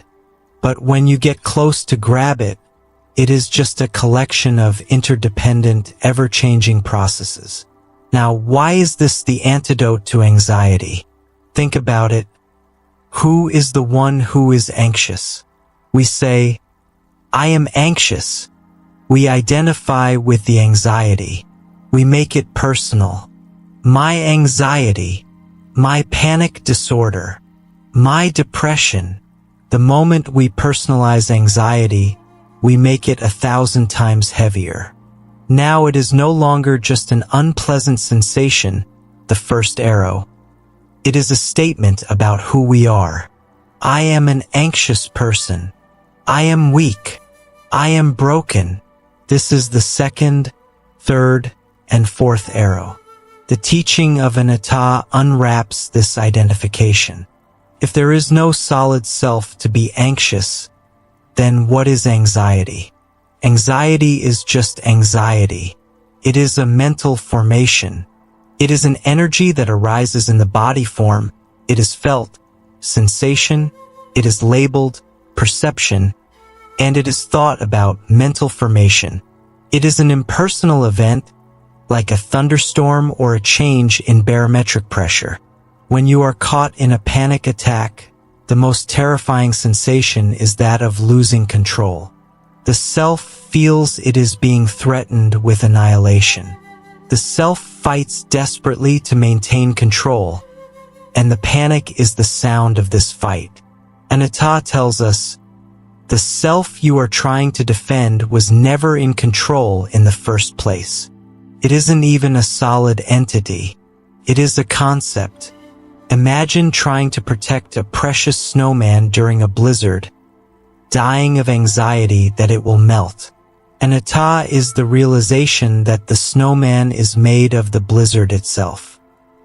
But when you get close to grab it, it is just a collection of interdependent, ever-changing processes. Now, why is this the antidote to anxiety? Think about it. Who is the one who is anxious? We say, I am anxious. We identify with the anxiety. We make it personal. My anxiety, my panic disorder, my depression. The moment we personalize anxiety, we make it 1,000 times heavier. Now it is no longer just an unpleasant sensation, the first arrow. It is a statement about who we are. I am an anxious person. I am weak. I am broken. This is the second, third, and fourth arrow. The teaching of anatta unwraps this identification. If there is no solid self to be anxious, then what is anxiety? Anxiety is just anxiety. It is a mental formation. It is an energy that arises in the body form. It is felt, sensation, it is labeled, perception, and it is thought about, mental formation. It is an impersonal event, like a thunderstorm or a change in barometric pressure. When you are caught in a panic attack, the most terrifying sensation is that of losing control. The self feels it is being threatened with annihilation. The self fights desperately to maintain control, and the panic is the sound of this fight. Anatta tells us, the self you are trying to defend was never in control in the first place. It isn't even a solid entity. It is a concept. Imagine trying to protect a precious snowman during a blizzard, dying of anxiety that it will melt. Anatta is the realization that the snowman is made of the blizzard itself.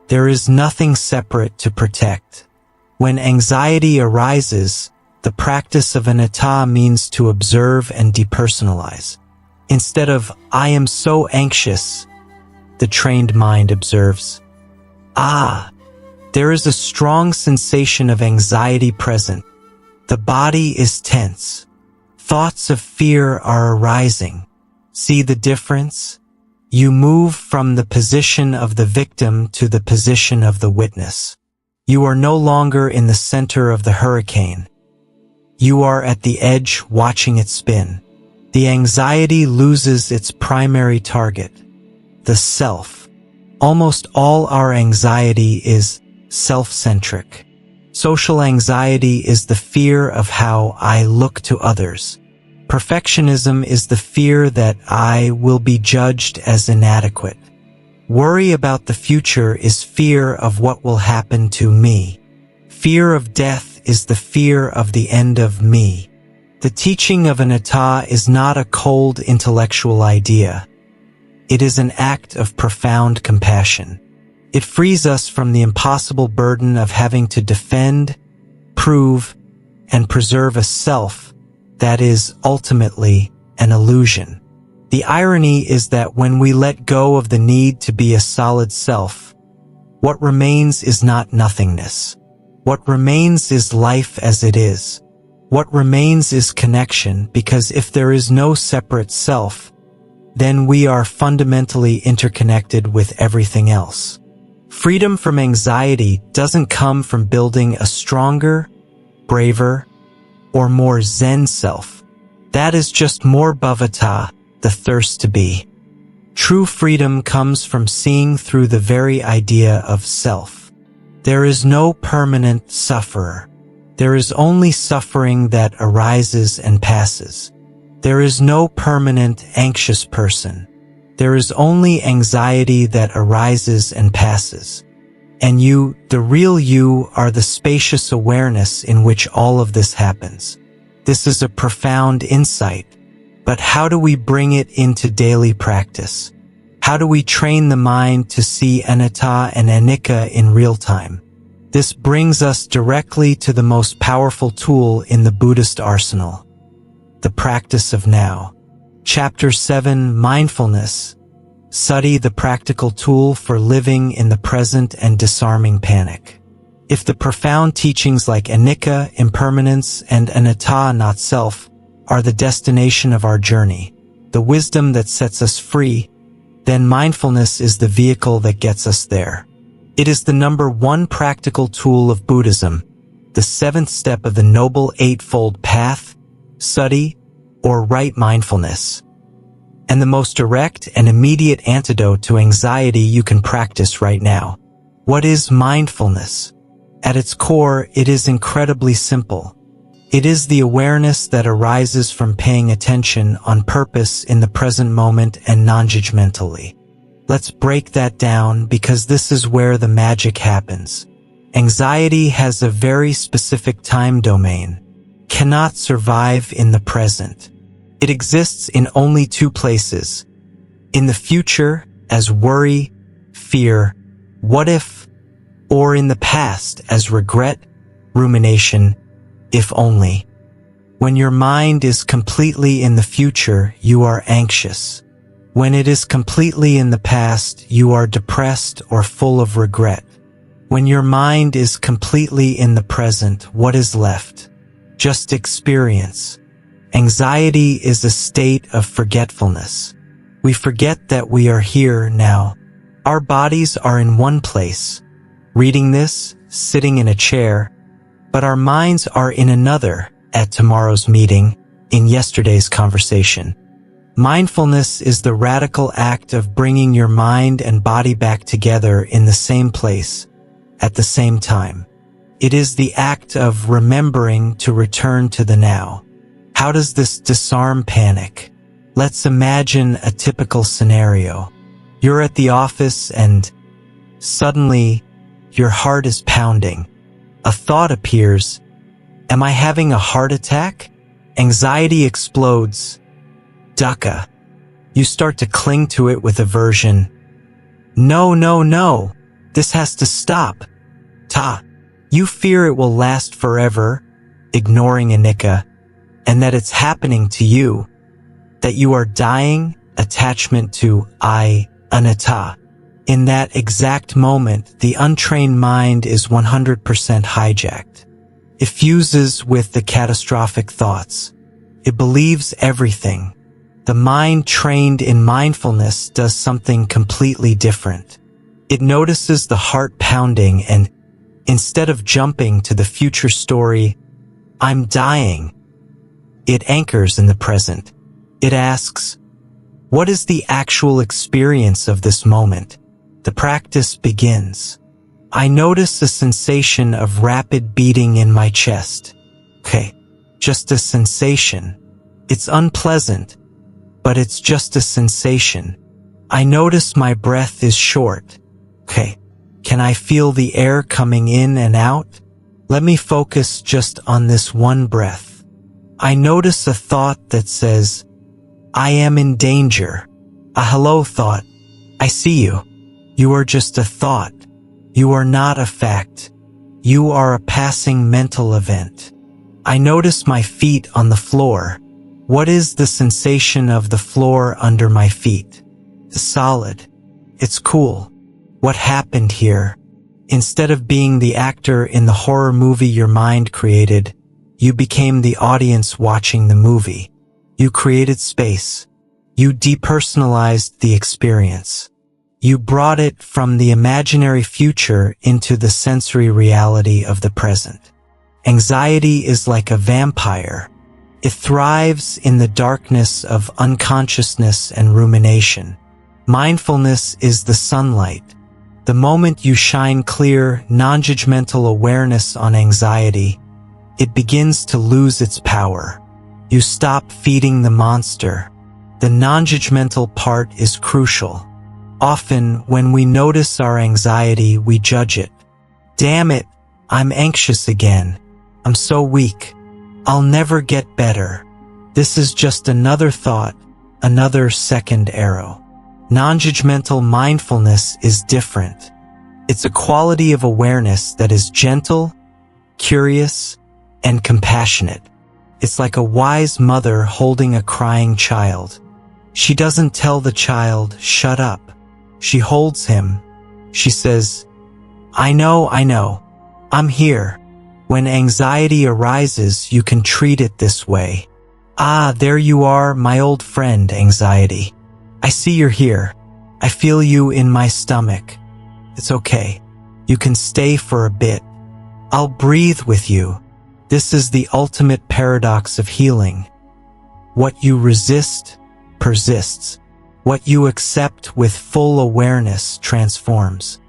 There is nothing separate to protect. When anxiety arises, the practice of anatta means to observe and depersonalize. Instead of, I am so anxious, the trained mind observes, there is a strong sensation of anxiety present. The body is tense. Thoughts of fear are arising. See the difference? You move from the position of the victim to the position of the witness. You are no longer in the center of the hurricane. You are at the edge watching it spin. The anxiety loses its primary target, the self. Almost all our anxiety is self-centric. Social anxiety is the fear of how I look to others. Perfectionism is the fear that I will be judged as inadequate. Worry about the future is fear of what will happen to me. Fear of death is the fear of the end of me. The teaching of anatta is not a cold intellectual idea. It is an act of profound compassion. It frees us from the impossible burden of having to defend, prove, and preserve a self that is ultimately an illusion. The irony is that when we let go of the need to be a solid self, what remains is not nothingness. What remains is life as it is. What remains is connection, because if there is no separate self, then we are fundamentally interconnected with everything else. Freedom from anxiety doesn't come from building a stronger, braver, or more Zen self. That is just more bhavata, the thirst to be. True freedom comes from seeing through the very idea of self. There is no permanent sufferer. There is only suffering that arises and passes. There is no permanent anxious person. There is only anxiety that arises and passes. And you, the real you, are the spacious awareness in which all of this happens. This is a profound insight, but how do we bring it into daily practice? How do we train the mind to see anatta and anicca in real time? This brings us directly to the most powerful tool in the Buddhist arsenal, the practice of now. Chapter 7, Mindfulness. Study the practical tool for living in the present and disarming panic. If the profound teachings like anicca, impermanence, and anatta, not self, are the destination of our journey, the wisdom that sets us free, then mindfulness is the vehicle that gets us there. It is the number one practical tool of Buddhism, the seventh step of the Noble Eightfold Path, study, or right mindfulness, and the most direct and immediate antidote to anxiety you can practice right now. What is mindfulness? At its core, it is incredibly simple. It is the awareness that arises from paying attention on purpose in the present moment and non-judgmentally. Let's break that down, because this is where the magic happens. Anxiety has a very specific time domain, cannot survive in the present. It exists in only two places: in the future as worry, fear, what if, or in the past as regret, rumination, if only. When your mind is completely in the future, you are anxious. When it is completely in the past, you are depressed or full of regret. When your mind is completely in the present, what is left? Just experience. Anxiety is a state of forgetfulness. We forget that we are here now. Our bodies are in one place, reading this, sitting in a chair, but our minds are in another, at tomorrow's meeting, in yesterday's conversation. Mindfulness is the radical act of bringing your mind and body back together in the same place, at the same time. It is the act of remembering to return to the now. How does this disarm panic? Let's imagine a typical scenario. You're at the office and suddenly your heart is pounding. A thought appears. Am I having a heart attack? Anxiety explodes. Dukkha. You start to cling to it with aversion. No, no, no. This has to stop. Ta. You fear it will last forever, ignoring anicca, and that it's happening to you, that you are dying, attachment to I, anatta. In that exact moment, the untrained mind is 100% hijacked. It fuses with the catastrophic thoughts. It believes everything. The mind trained in mindfulness does something completely different. It notices the heart pounding and, instead of jumping to the future story, I'm dying, it anchors in the present. It asks, what is the actual experience of this moment? The practice begins. I notice a sensation of rapid beating in my chest. Okay, just a sensation. It's unpleasant, but it's just a sensation. I notice my breath is short. Okay, can I feel the air coming in and out? Let me focus just on this one breath. I notice a thought that says, I am in danger. A hello thought. I see you. You are just a thought. You are not a fact. You are a passing mental event. I notice my feet on the floor. What is the sensation of the floor under my feet? It's solid. It's cool. What happened here? Instead of being the actor in the horror movie your mind created, you became the audience watching the movie. You created space. You depersonalized the experience. You brought it from the imaginary future into the sensory reality of the present. Anxiety is like a vampire. It thrives in the darkness of unconsciousness and rumination. Mindfulness is the sunlight. The moment you shine clear, non-judgmental awareness on anxiety, it begins to lose its power. You stop feeding the monster. The non-judgmental part is crucial. Often, when we notice our anxiety, we judge it. Damn it, I'm anxious again. I'm so weak. I'll never get better. This is just another thought, another second arrow. Non-judgmental mindfulness is different. It's a quality of awareness that is gentle, curious, and compassionate. It's like a wise mother holding a crying child. She doesn't tell the child, shut up. She holds him. She says, I know, I'm here. When anxiety arises, you can treat it this way. Ah, there you are, my old friend, anxiety. I see you're here. I feel you in my stomach. It's okay. You can stay for a bit. I'll breathe with you. This is the ultimate paradox of healing. What you resist persists. What you accept with full awareness transforms.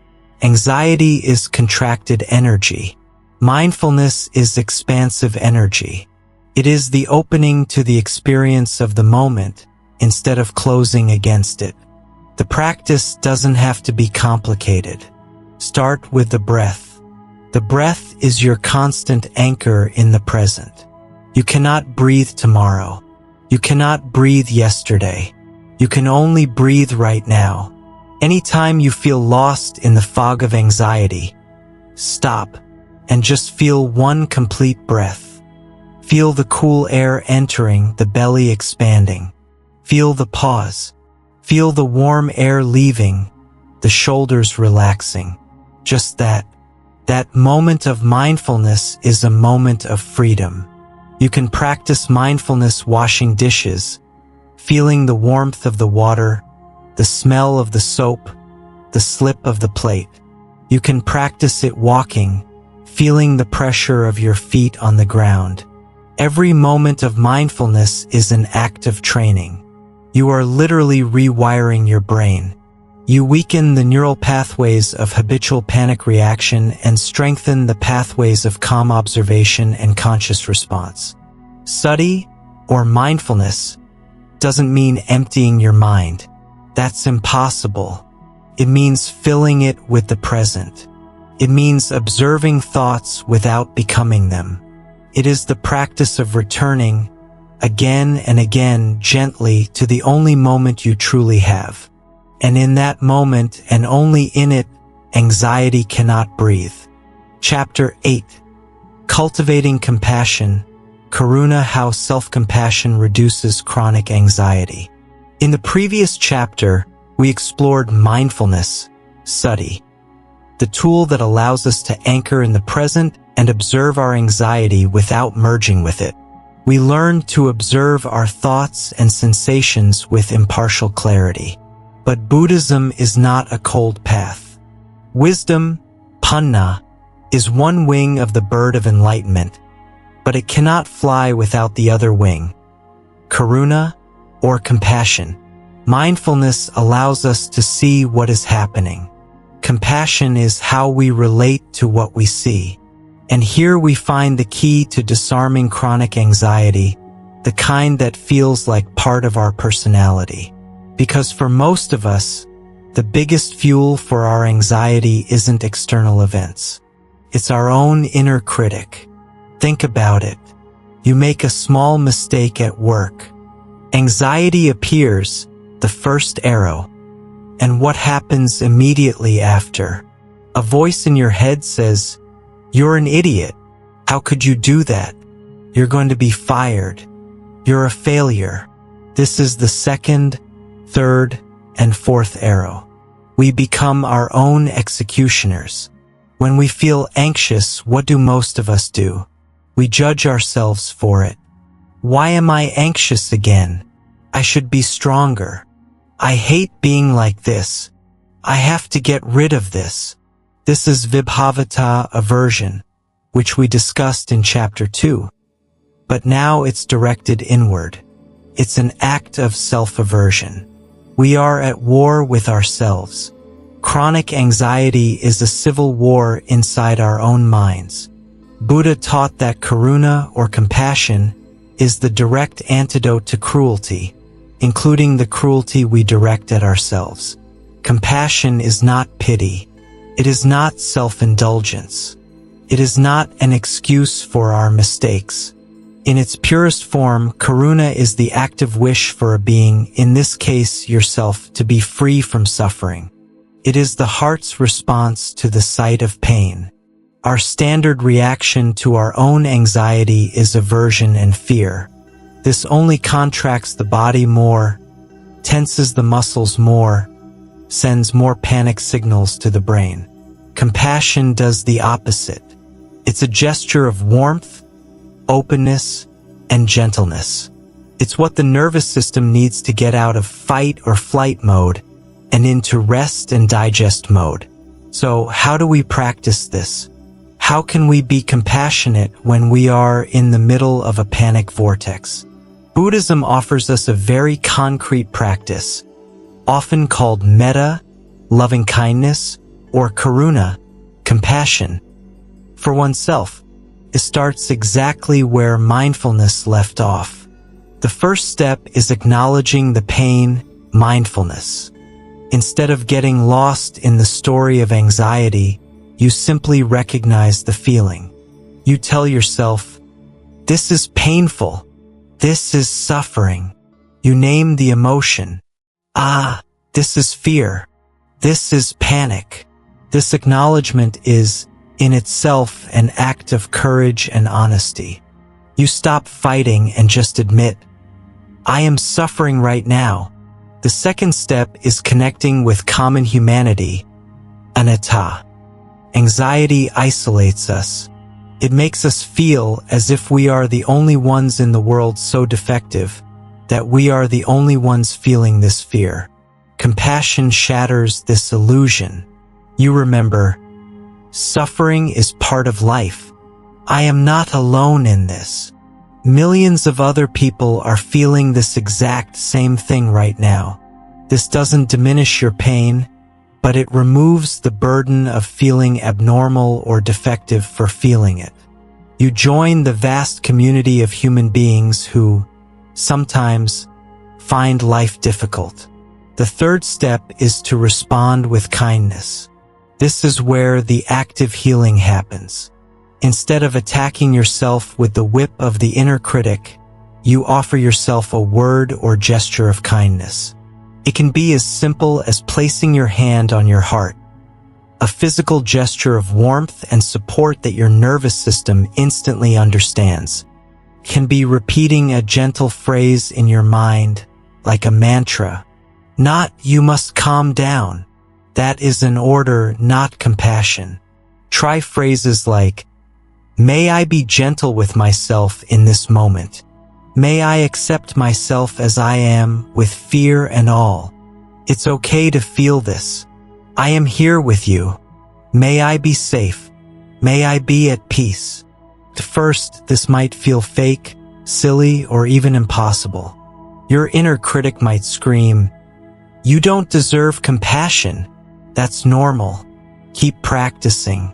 Anxiety is contracted energy. Mindfulness is expansive energy. It is the opening to the experience of the moment instead of closing against it. The practice doesn't have to be complicated. Start with the breath. The breath is your constant anchor in the present. You cannot breathe tomorrow. You cannot breathe yesterday. You can only breathe right now. Anytime you feel lost in the fog of anxiety, stop and just feel one complete breath. Feel the cool air entering, the belly expanding. Feel the pause. Feel the warm air leaving, the shoulders relaxing. Just that. That moment of mindfulness is a moment of freedom. You can practice mindfulness washing dishes, feeling the warmth of the water, the smell of the soap, the slip of the plate. You can practice it walking, feeling the pressure of your feet on the ground. Every moment of mindfulness is an act of training. You are literally rewiring your brain. You weaken the neural pathways of habitual panic reaction and strengthen the pathways of calm observation and conscious response. Sati, or mindfulness, doesn't mean emptying your mind. That's impossible. It means filling it with the present. It means observing thoughts without becoming them. It is the practice of returning, again and again, gently to the only moment you truly have. And in that moment, and only in it, anxiety cannot breathe. Chapter 8. Cultivating Compassion, Karuna, how self-compassion reduces chronic anxiety. In the previous chapter, we explored mindfulness, sati, the tool that allows us to anchor in the present and observe our anxiety without merging with it. We learned to observe our thoughts and sensations with impartial clarity. But Buddhism is not a cold path. Wisdom, panna, is one wing of the bird of enlightenment, but it cannot fly without the other wing, karuna, or compassion. Mindfulness allows us to see what is happening. Compassion is how we relate to what we see. And here we find the key to disarming chronic anxiety, the kind that feels like part of our personality. Because for most of us, the biggest fuel for our anxiety isn't external events. It's our own inner critic. Think about it. You make a small mistake at work. Anxiety appears, the first arrow. And what happens immediately after? A voice in your head says, "You're an idiot. How could you do that? You're going to be fired. You're a failure." This is the second, third, and fourth arrow. We become our own executioners. When we feel anxious, what do most of us do? We judge ourselves for it. Why am I anxious again? I should be stronger. I hate being like this. I have to get rid of this. This is vibhavata, aversion, which we discussed in chapter 2. But now it's directed inward. It's an act of self-aversion. We are at war with ourselves. Chronic anxiety is a civil war inside our own minds. Buddha taught that karuna, or compassion, is the direct antidote to cruelty, including the cruelty we direct at ourselves. Compassion is not pity. It is not self-indulgence. It is not an excuse for our mistakes. In its purest form, karuna is the active wish for a being, in this case yourself, to be free from suffering. It is the heart's response to the sight of pain. Our standard reaction to our own anxiety is aversion and fear. This only contracts the body more, tenses the muscles more, sends more panic signals to the brain. Compassion does the opposite. It's a gesture of warmth, openness, and gentleness. It's what the nervous system needs to get out of fight or flight mode and into rest and digest mode. So how do we practice this? How can we be compassionate when we are in the middle of a panic vortex? Buddhism offers us a very concrete practice, often called metta, loving kindness, or karuna, compassion, for oneself. It starts exactly where mindfulness left off. The first step is acknowledging the pain, mindfulness. Instead of getting lost in the story of anxiety, you simply recognize the feeling. You tell yourself, this is painful. This is suffering. You name the emotion. This is fear. This is panic. This acknowledgement is, in itself, an act of courage and honesty. You stop fighting and just admit, I am suffering right now. The second step is connecting with common humanity, anatta. Anxiety isolates us. It makes us feel as if we are the only ones in the world so defective, that we are the only ones feeling this fear. Compassion shatters this illusion. You remember, suffering is part of life. I am not alone in this. Millions of other people are feeling this exact same thing right now. This doesn't diminish your pain, but it removes the burden of feeling abnormal or defective for feeling it. You join the vast community of human beings who, sometimes, find life difficult. The third step is to respond with kindness. This is where the active healing happens. Instead of attacking yourself with the whip of the inner critic, you offer yourself a word or gesture of kindness. It can be as simple as placing your hand on your heart, a physical gesture of warmth and support that your nervous system instantly understands. It can be repeating a gentle phrase in your mind, like a mantra. Not, you must calm down. That is an order, not compassion. Try phrases like, may I be gentle with myself in this moment. May I accept myself as I am, with fear and all. It's okay to feel this. I am here with you. May I be safe. May I be at peace. At first, this might feel fake, silly, or even impossible. Your inner critic might scream, you don't deserve compassion. That's normal. Keep practicing.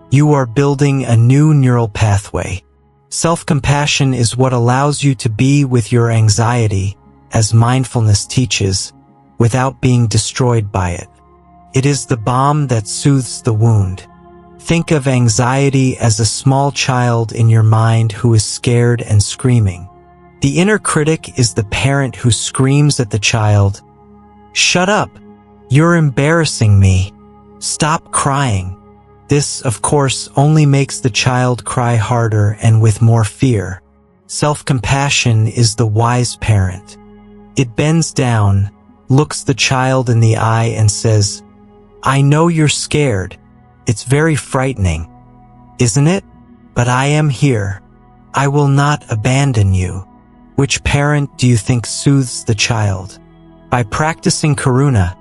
You are building a new neural pathway. Self-compassion is what allows you to be with your anxiety, as mindfulness teaches, without being destroyed by it. It is the balm that soothes the wound. Think of anxiety as a small child in your mind who is scared and screaming. The inner critic is the parent who screams at the child, shut up! You're embarrassing me. Stop crying. This, of course, only makes the child cry harder and with more fear. Self-compassion is the wise parent. It bends down, looks the child in the eye and says, I know you're scared. It's very frightening, isn't it? But I am here. I will not abandon you. Which parent do you think soothes the child? By practicing karuna,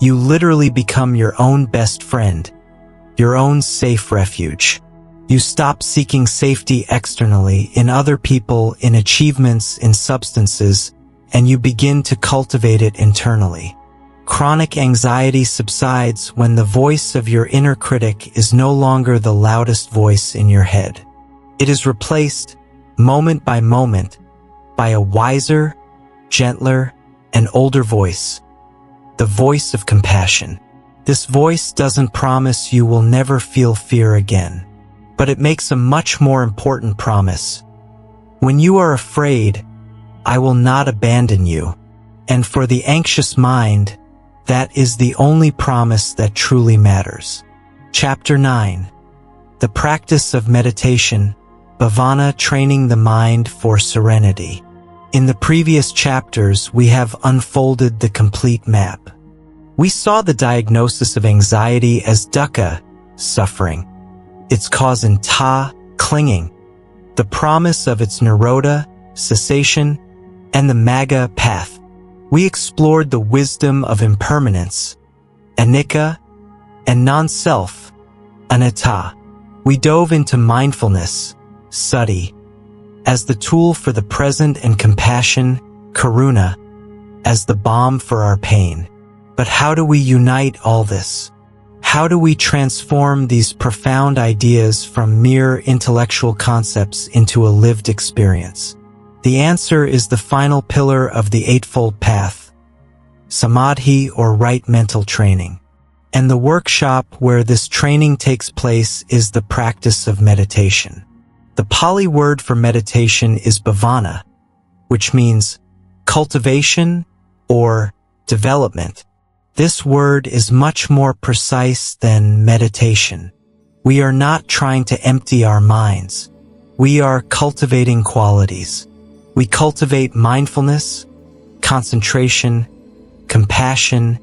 you literally become your own best friend, your own safe refuge. You stop seeking safety externally, in other people, in achievements, in substances, and you begin to cultivate it internally. Chronic anxiety subsides when the voice of your inner critic is no longer the loudest voice in your head. It is replaced, moment by moment, by a wiser, gentler, and older voice, the voice of compassion. This voice doesn't promise you will never feel fear again, but it makes a much more important promise. When you are afraid, I will not abandon you. And for the anxious mind, that is the only promise that truly matters. Chapter 9. The Practice of Meditation, Bhavana, Training the Mind for Serenity. In the previous chapters, we have unfolded the complete map. We saw the diagnosis of anxiety as dukkha, suffering, its cause in ta, clinging, the promise of its nirodha, cessation, and the magga, path. We explored the wisdom of impermanence, anicca, and non-self, anatta. We dove into mindfulness, sati, as the tool for the present and compassion, karuna, as the balm for our pain. But how do we unite all this? How do we transform these profound ideas from mere intellectual concepts into a lived experience? The answer is the final pillar of the Eightfold Path, samadhi or right mental training. And the workshop where this training takes place is the practice of meditation. The Pali word for meditation is bhavana, which means cultivation or development. This word is much more precise than meditation. We are not trying to empty our minds. We are cultivating qualities. We cultivate mindfulness, concentration, compassion,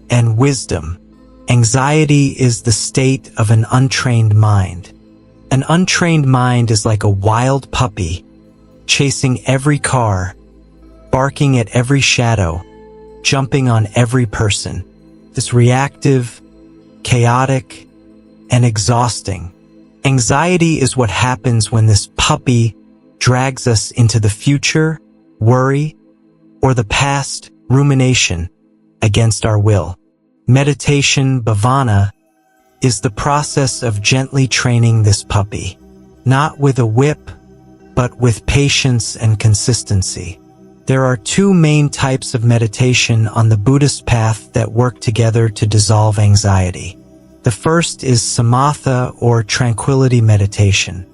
and wisdom. Anxiety is the state of an untrained mind. An untrained mind is like a wild puppy, chasing every car, barking at every shadow, jumping on every person. It's reactive, chaotic, and exhausting. Anxiety is what happens when this puppy drags us into the future, worry, or the past, rumination, against our will. Meditation, bhavana, is the process of gently training this puppy, not with a whip, but with patience and consistency. There are two main types of meditation on the Buddhist path that work together to dissolve anxiety. The first is samatha or tranquility meditation.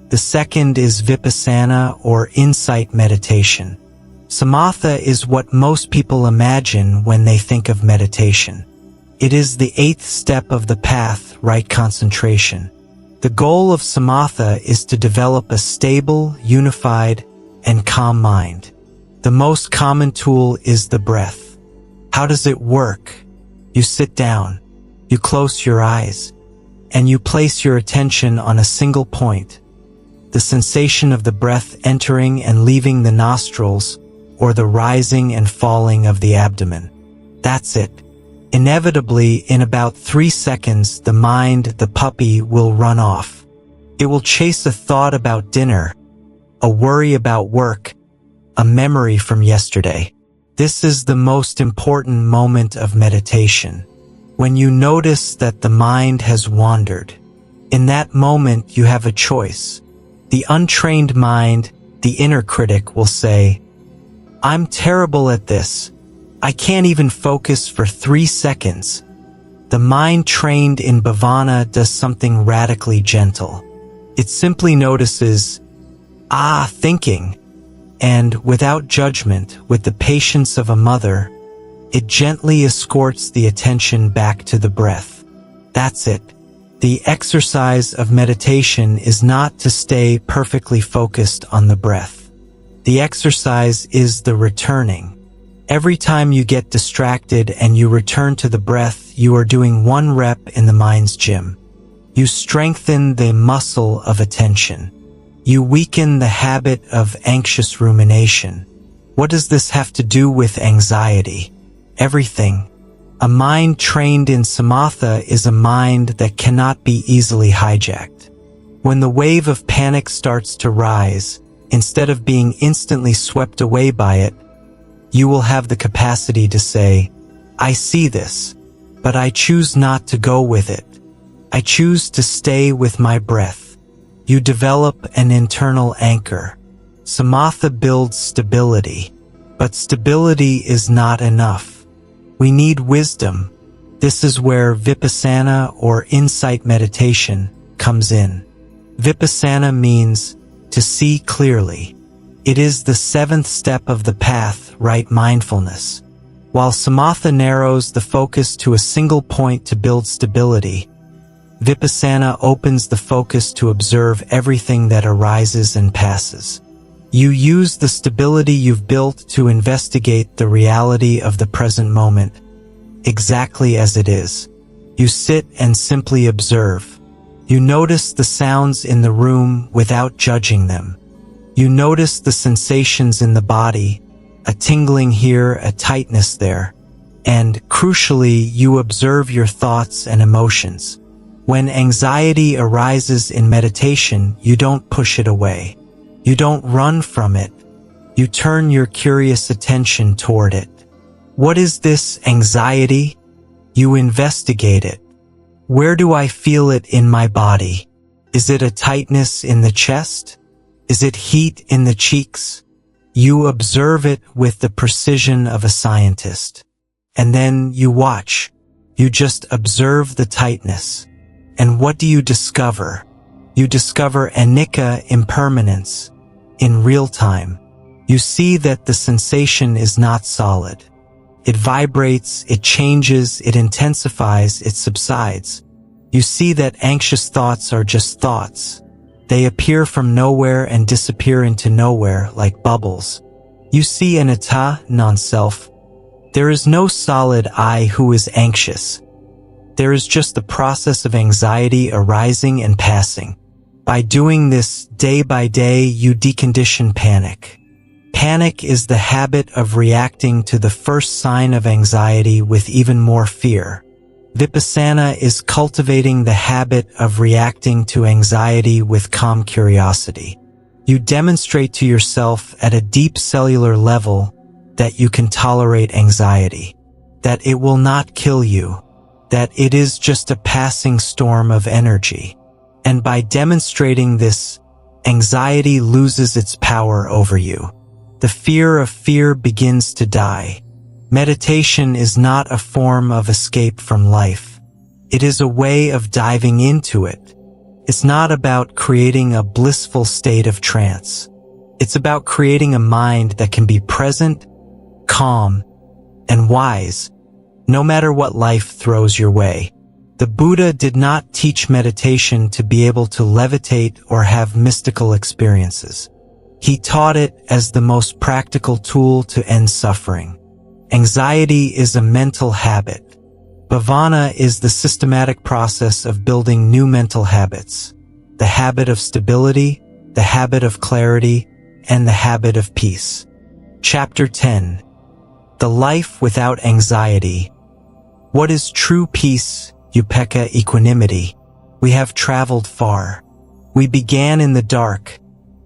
The second is vipassana or insight meditation. Samatha is what most people imagine when they think of meditation. It is the 8th step of the path, right concentration. The goal of samatha is to develop a stable, unified, and calm mind. The most common tool is the breath. How does it work? You sit down, you close your eyes, and you place your attention on a single point. The sensation of the breath entering and leaving the nostrils, or the rising and falling of the abdomen. That's it. Inevitably, in about 3 seconds, the mind, the puppy, will run off. It will chase a thought about dinner, a worry about work, a memory from yesterday. This is the most important moment of meditation. When you notice that the mind has wandered, in that moment you have a choice. The untrained mind, the inner critic, will say, "I'm terrible at this. I can't even focus for 3 seconds." The mind trained in bhavana does something radically gentle. It simply notices, thinking, and without judgment, with the patience of a mother, it gently escorts the attention back to the breath. That's it. The exercise of meditation is not to stay perfectly focused on the breath. The exercise is the returning. Every time you get distracted and you return to the breath, you are doing 1 rep in the mind's gym. You strengthen the muscle of attention. You weaken the habit of anxious rumination. What does this have to do with anxiety? Everything. A mind trained in samatha is a mind that cannot be easily hijacked. When the wave of panic starts to rise, instead of being instantly swept away by it, you will have the capacity to say, "I see this, but I choose not to go with it. I choose to stay with my breath." You develop an internal anchor. Samatha builds stability, but stability is not enough. We need wisdom. This is where vipassana or insight meditation comes in. Vipassana means to see clearly. It is the 7th step of the path, right mindfulness. While samatha narrows the focus to a single point to build stability, vipassana opens the focus to observe everything that arises and passes. You use the stability you've built to investigate the reality of the present moment, exactly as it is. You sit and simply observe. You notice the sounds in the room without judging them. You notice the sensations in the body, a tingling here, a tightness there. And, crucially, you observe your thoughts and emotions. When anxiety arises in meditation, you don't push it away. You don't run from it. You turn your curious attention toward it. What is this anxiety? You investigate it. Where do I feel it in my body? Is it a tightness in the chest? Is it heat in the cheeks? You observe it with the precision of a scientist. And then you watch. You just observe the tightness. And what do you discover? You discover anicca, impermanence, in real time. You see that the sensation is not solid. It vibrates, it changes, it intensifies, it subsides. You see that anxious thoughts are just thoughts. They appear from nowhere and disappear into nowhere like bubbles. You see anatta, non-self. There is no solid I who is anxious. There is just the process of anxiety arising and passing. By doing this day by day, you decondition panic. Panic is the habit of reacting to the first sign of anxiety with even more fear. Vipassana is cultivating the habit of reacting to anxiety with calm curiosity. You demonstrate to yourself at a deep cellular level that you can tolerate anxiety, that it will not kill you, that it is just a passing storm of energy. And by demonstrating this, anxiety loses its power over you. The fear of fear begins to die. Meditation is not a form of escape from life. It is a way of diving into it. It's not about creating a blissful state of trance. It's about creating a mind that can be present, calm, and wise, no matter what life throws your way. The Buddha did not teach meditation to be able to levitate or have mystical experiences. He taught it as the most practical tool to end suffering. Anxiety is a mental habit. Bhavana is the systematic process of building new mental habits. The habit of stability, the habit of clarity, and the habit of peace. Chapter 10. The life without anxiety. What is true peace, upekkha, equanimity? We have traveled far. We began in the dark,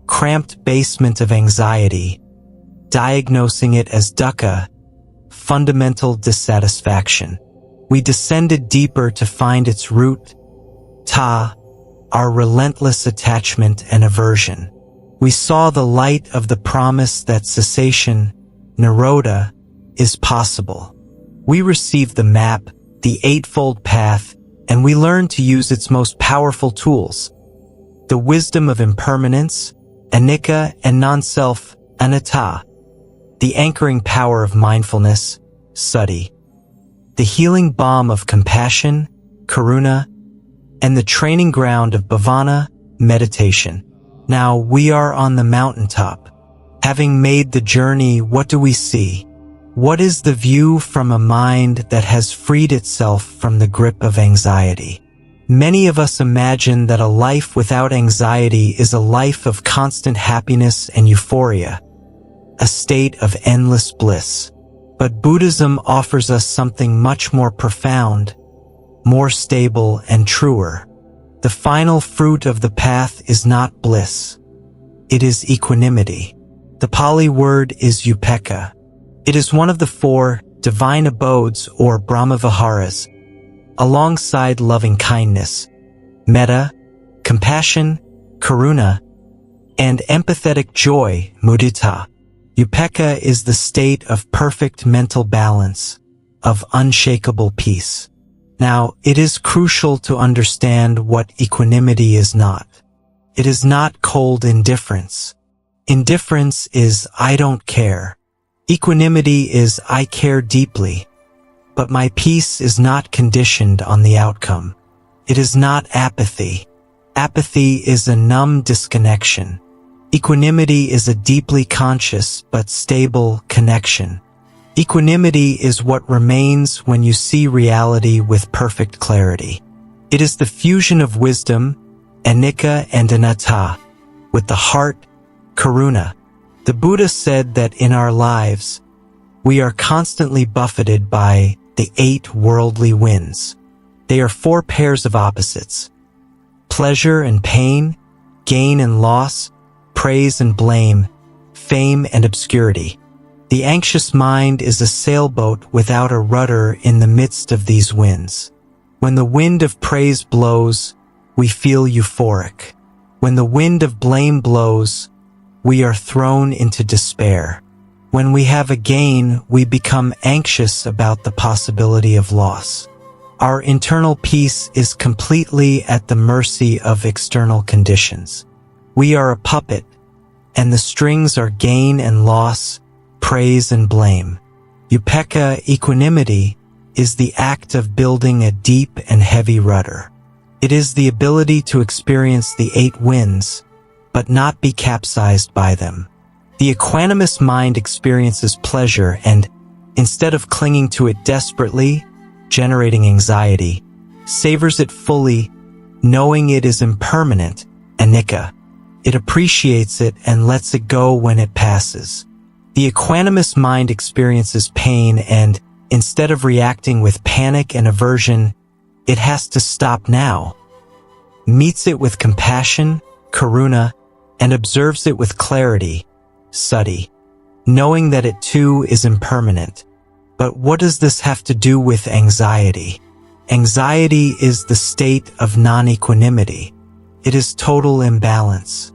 cramped basement of anxiety, diagnosing it as dukkha, fundamental dissatisfaction. We descended deeper to find its root, ta, our relentless attachment and aversion. We saw the light of the promise that cessation, nirodha, is possible. We received the map, the eightfold path, and we learned to use its most powerful tools. The wisdom of impermanence, anicca, and non-self, anatta. The anchoring power of mindfulness, sati. The healing balm of compassion, karuna, and the training ground of bhavana, meditation. Now we are on the mountaintop. Having made the journey, what do we see? What is the view from a mind that has freed itself from the grip of anxiety? Many of us imagine that a life without anxiety is a life of constant happiness and euphoria, a state of endless bliss. But Buddhism offers us something much more profound, more stable and truer. The final fruit of the path is not bliss. It is equanimity. The Pali word is upekkha. It is one of the 4 divine abodes or brahmaviharas, alongside loving kindness, metta, compassion, karuna, and empathetic joy, mudita. Upekkha is the state of perfect mental balance, of unshakable peace. Now, it is crucial to understand what equanimity is not. It is not cold indifference. Indifference is I don't care. Equanimity is I care deeply, but my peace is not conditioned on the outcome. It is not apathy. Apathy is a numb disconnection. Equanimity is a deeply conscious but stable connection. Equanimity is what remains when you see reality with perfect clarity. It is the fusion of wisdom, anicca and anatta, with the heart, karuna. The Buddha said that in our lives, we are constantly buffeted by the 8 worldly winds. They are 4 pairs of opposites: pleasure and pain, gain and loss, praise and blame, fame and obscurity. The anxious mind is a sailboat without a rudder in the midst of these winds. When the wind of praise blows, we feel euphoric. When the wind of blame blows, we are thrown into despair. When we have a gain, we become anxious about the possibility of loss. Our internal peace is completely at the mercy of external conditions. We are a puppet, and the strings are gain and loss, praise and blame. Upekkha, equanimity, is the act of building a deep and heavy rudder. It is the ability to experience the 8 winds, but not be capsized by them. The equanimous mind experiences pleasure and, instead of clinging to it desperately, generating anxiety, savors it fully, knowing it is impermanent, anicca. It appreciates it and lets it go when it passes. The equanimous mind experiences pain and, instead of reacting with panic and aversion, it has to stop now, meets it with compassion, karuna, and observes it with clarity, sati, knowing that it too is impermanent. But what does this have to do with anxiety? Anxiety is the state of non-equanimity. It is total imbalance.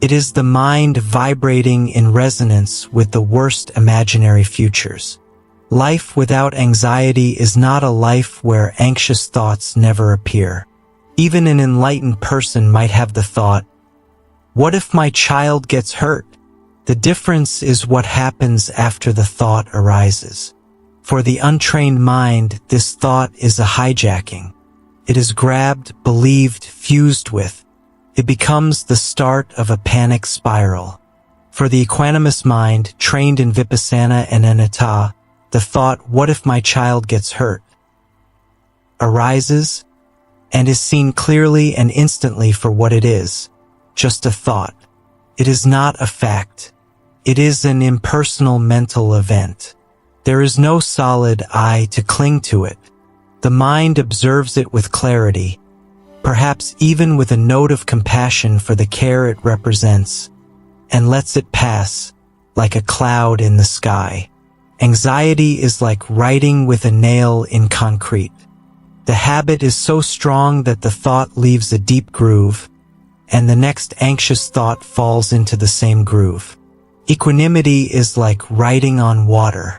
It is the mind vibrating in resonance with the worst imaginary futures. Life without anxiety is not a life where anxious thoughts never appear. Even an enlightened person might have the thought, "What if my child gets hurt?" The difference is what happens after the thought arises. For the untrained mind, this thought is a hijacking. It is grabbed, believed, fused with. It becomes the start of a panic spiral. For the equanimous mind, trained in vipassana and anatta, the thought, "What if my child gets hurt?" arises and is seen clearly and instantly for what it is, just a thought. It is not a fact. It is an impersonal mental event. There is no solid I to cling to it. The mind observes it with clarity, perhaps even with a note of compassion for the care it represents, and lets it pass, like a cloud in the sky. Anxiety is like writing with a nail in concrete. The habit is so strong that the thought leaves a deep groove, and the next anxious thought falls into the same groove. Equanimity is like writing on water.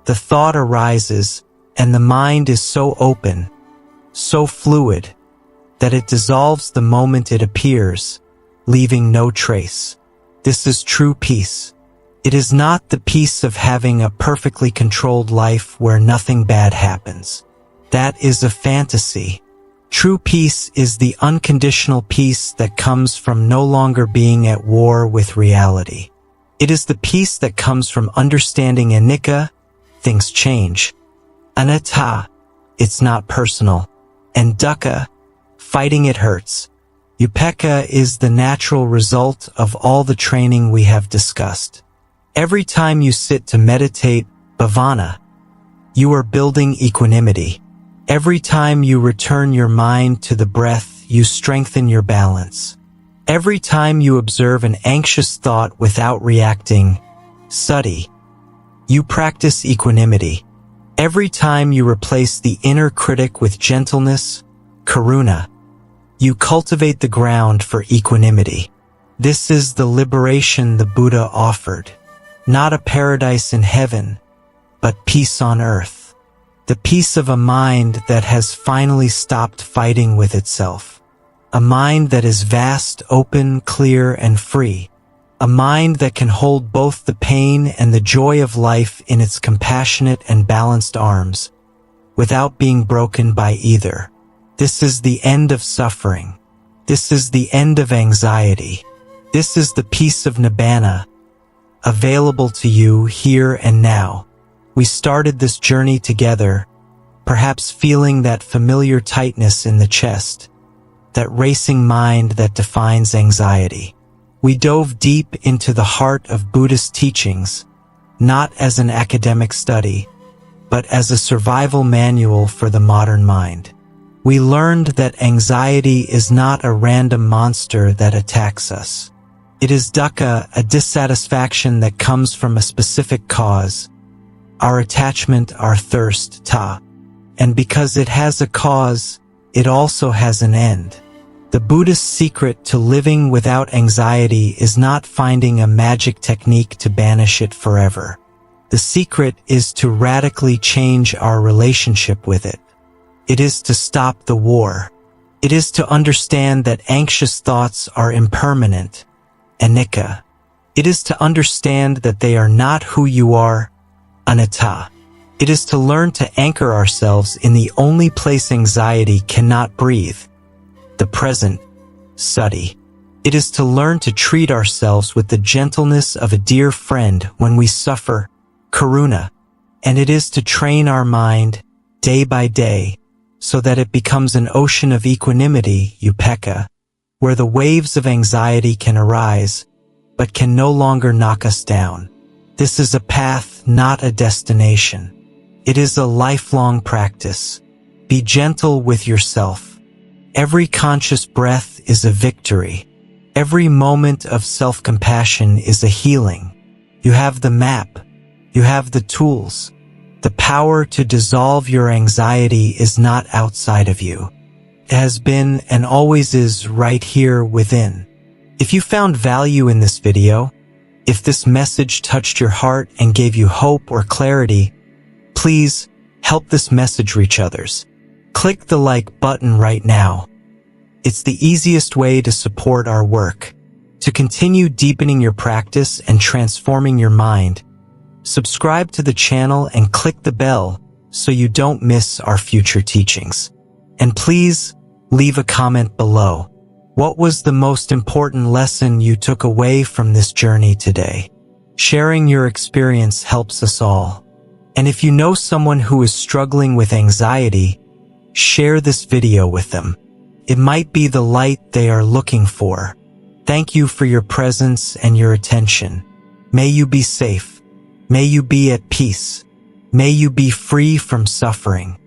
The thought arises, and the mind is so open, so fluid, that it dissolves the moment it appears, leaving no trace. This is true peace. It is not the peace of having a perfectly controlled life where nothing bad happens. That is a fantasy. True peace is the unconditional peace that comes from no longer being at war with reality. It is the peace that comes from understanding anicca, things change. Anatta, it's not personal. And dukkha, fighting it hurts. Upekkha is the natural result of all the training we have discussed. Every time you sit to meditate, bhavana, you are building equanimity. Every time you return your mind to the breath, you strengthen your balance. Every time you observe an anxious thought without reacting, sati, you practice equanimity. Every time you replace the inner critic with gentleness, karuna, you cultivate the ground for equanimity. This is the liberation the Buddha offered. Not a paradise in heaven, but peace on earth. The peace of a mind that has finally stopped fighting with itself. A mind that is vast, open, clear, and free. A mind that can hold both the pain and the joy of life in its compassionate and balanced arms, without being broken by either. This is the end of suffering. This is the end of anxiety. This is the peace of nibbana, available to you here and now. We started this journey together, perhaps feeling that familiar tightness in the chest, that racing mind that defines anxiety. We dove deep into the heart of Buddhist teachings, not as an academic study, but as a survival manual for the modern mind. We learned that anxiety is not a random monster that attacks us. It is dukkha, a dissatisfaction that comes from a specific cause, our attachment, our thirst, ta. And because it has a cause, it also has an end. The Buddhist secret to living without anxiety is not finding a magic technique to banish it forever. The secret is to radically change our relationship with it. It is to stop the war. It is to understand that anxious thoughts are impermanent, anicca. It is to understand that they are not who you are, anatta. It is to learn to anchor ourselves in the only place anxiety cannot breathe, the present, sati. It is to learn to treat ourselves with the gentleness of a dear friend when we suffer, karuna. And it is to train our mind, day by day, so that it becomes an ocean of equanimity, upekkha, where the waves of anxiety can arise, but can no longer knock us down. This is a path, not a destination. It is a lifelong practice. Be gentle with yourself. Every conscious breath is a victory. Every moment of self-compassion is a healing. You have the map. You have the tools. The power to dissolve your anxiety is not outside of you. It has been and always is right here within. If you found value in this video, if this message touched your heart and gave you hope or clarity, please help this message reach others. Click the like button right now. It's the easiest way to support our work. To continue deepening your practice and transforming your mind, subscribe to the channel and click the bell so you don't miss our future teachings. And please leave a comment below. What was the most important lesson you took away from this journey today? Sharing your experience helps us all. And if you know someone who is struggling with anxiety, share this video with them. It might be the light they are looking for. Thank you for your presence and your attention. May you be safe. May you be at peace. May you be free from suffering.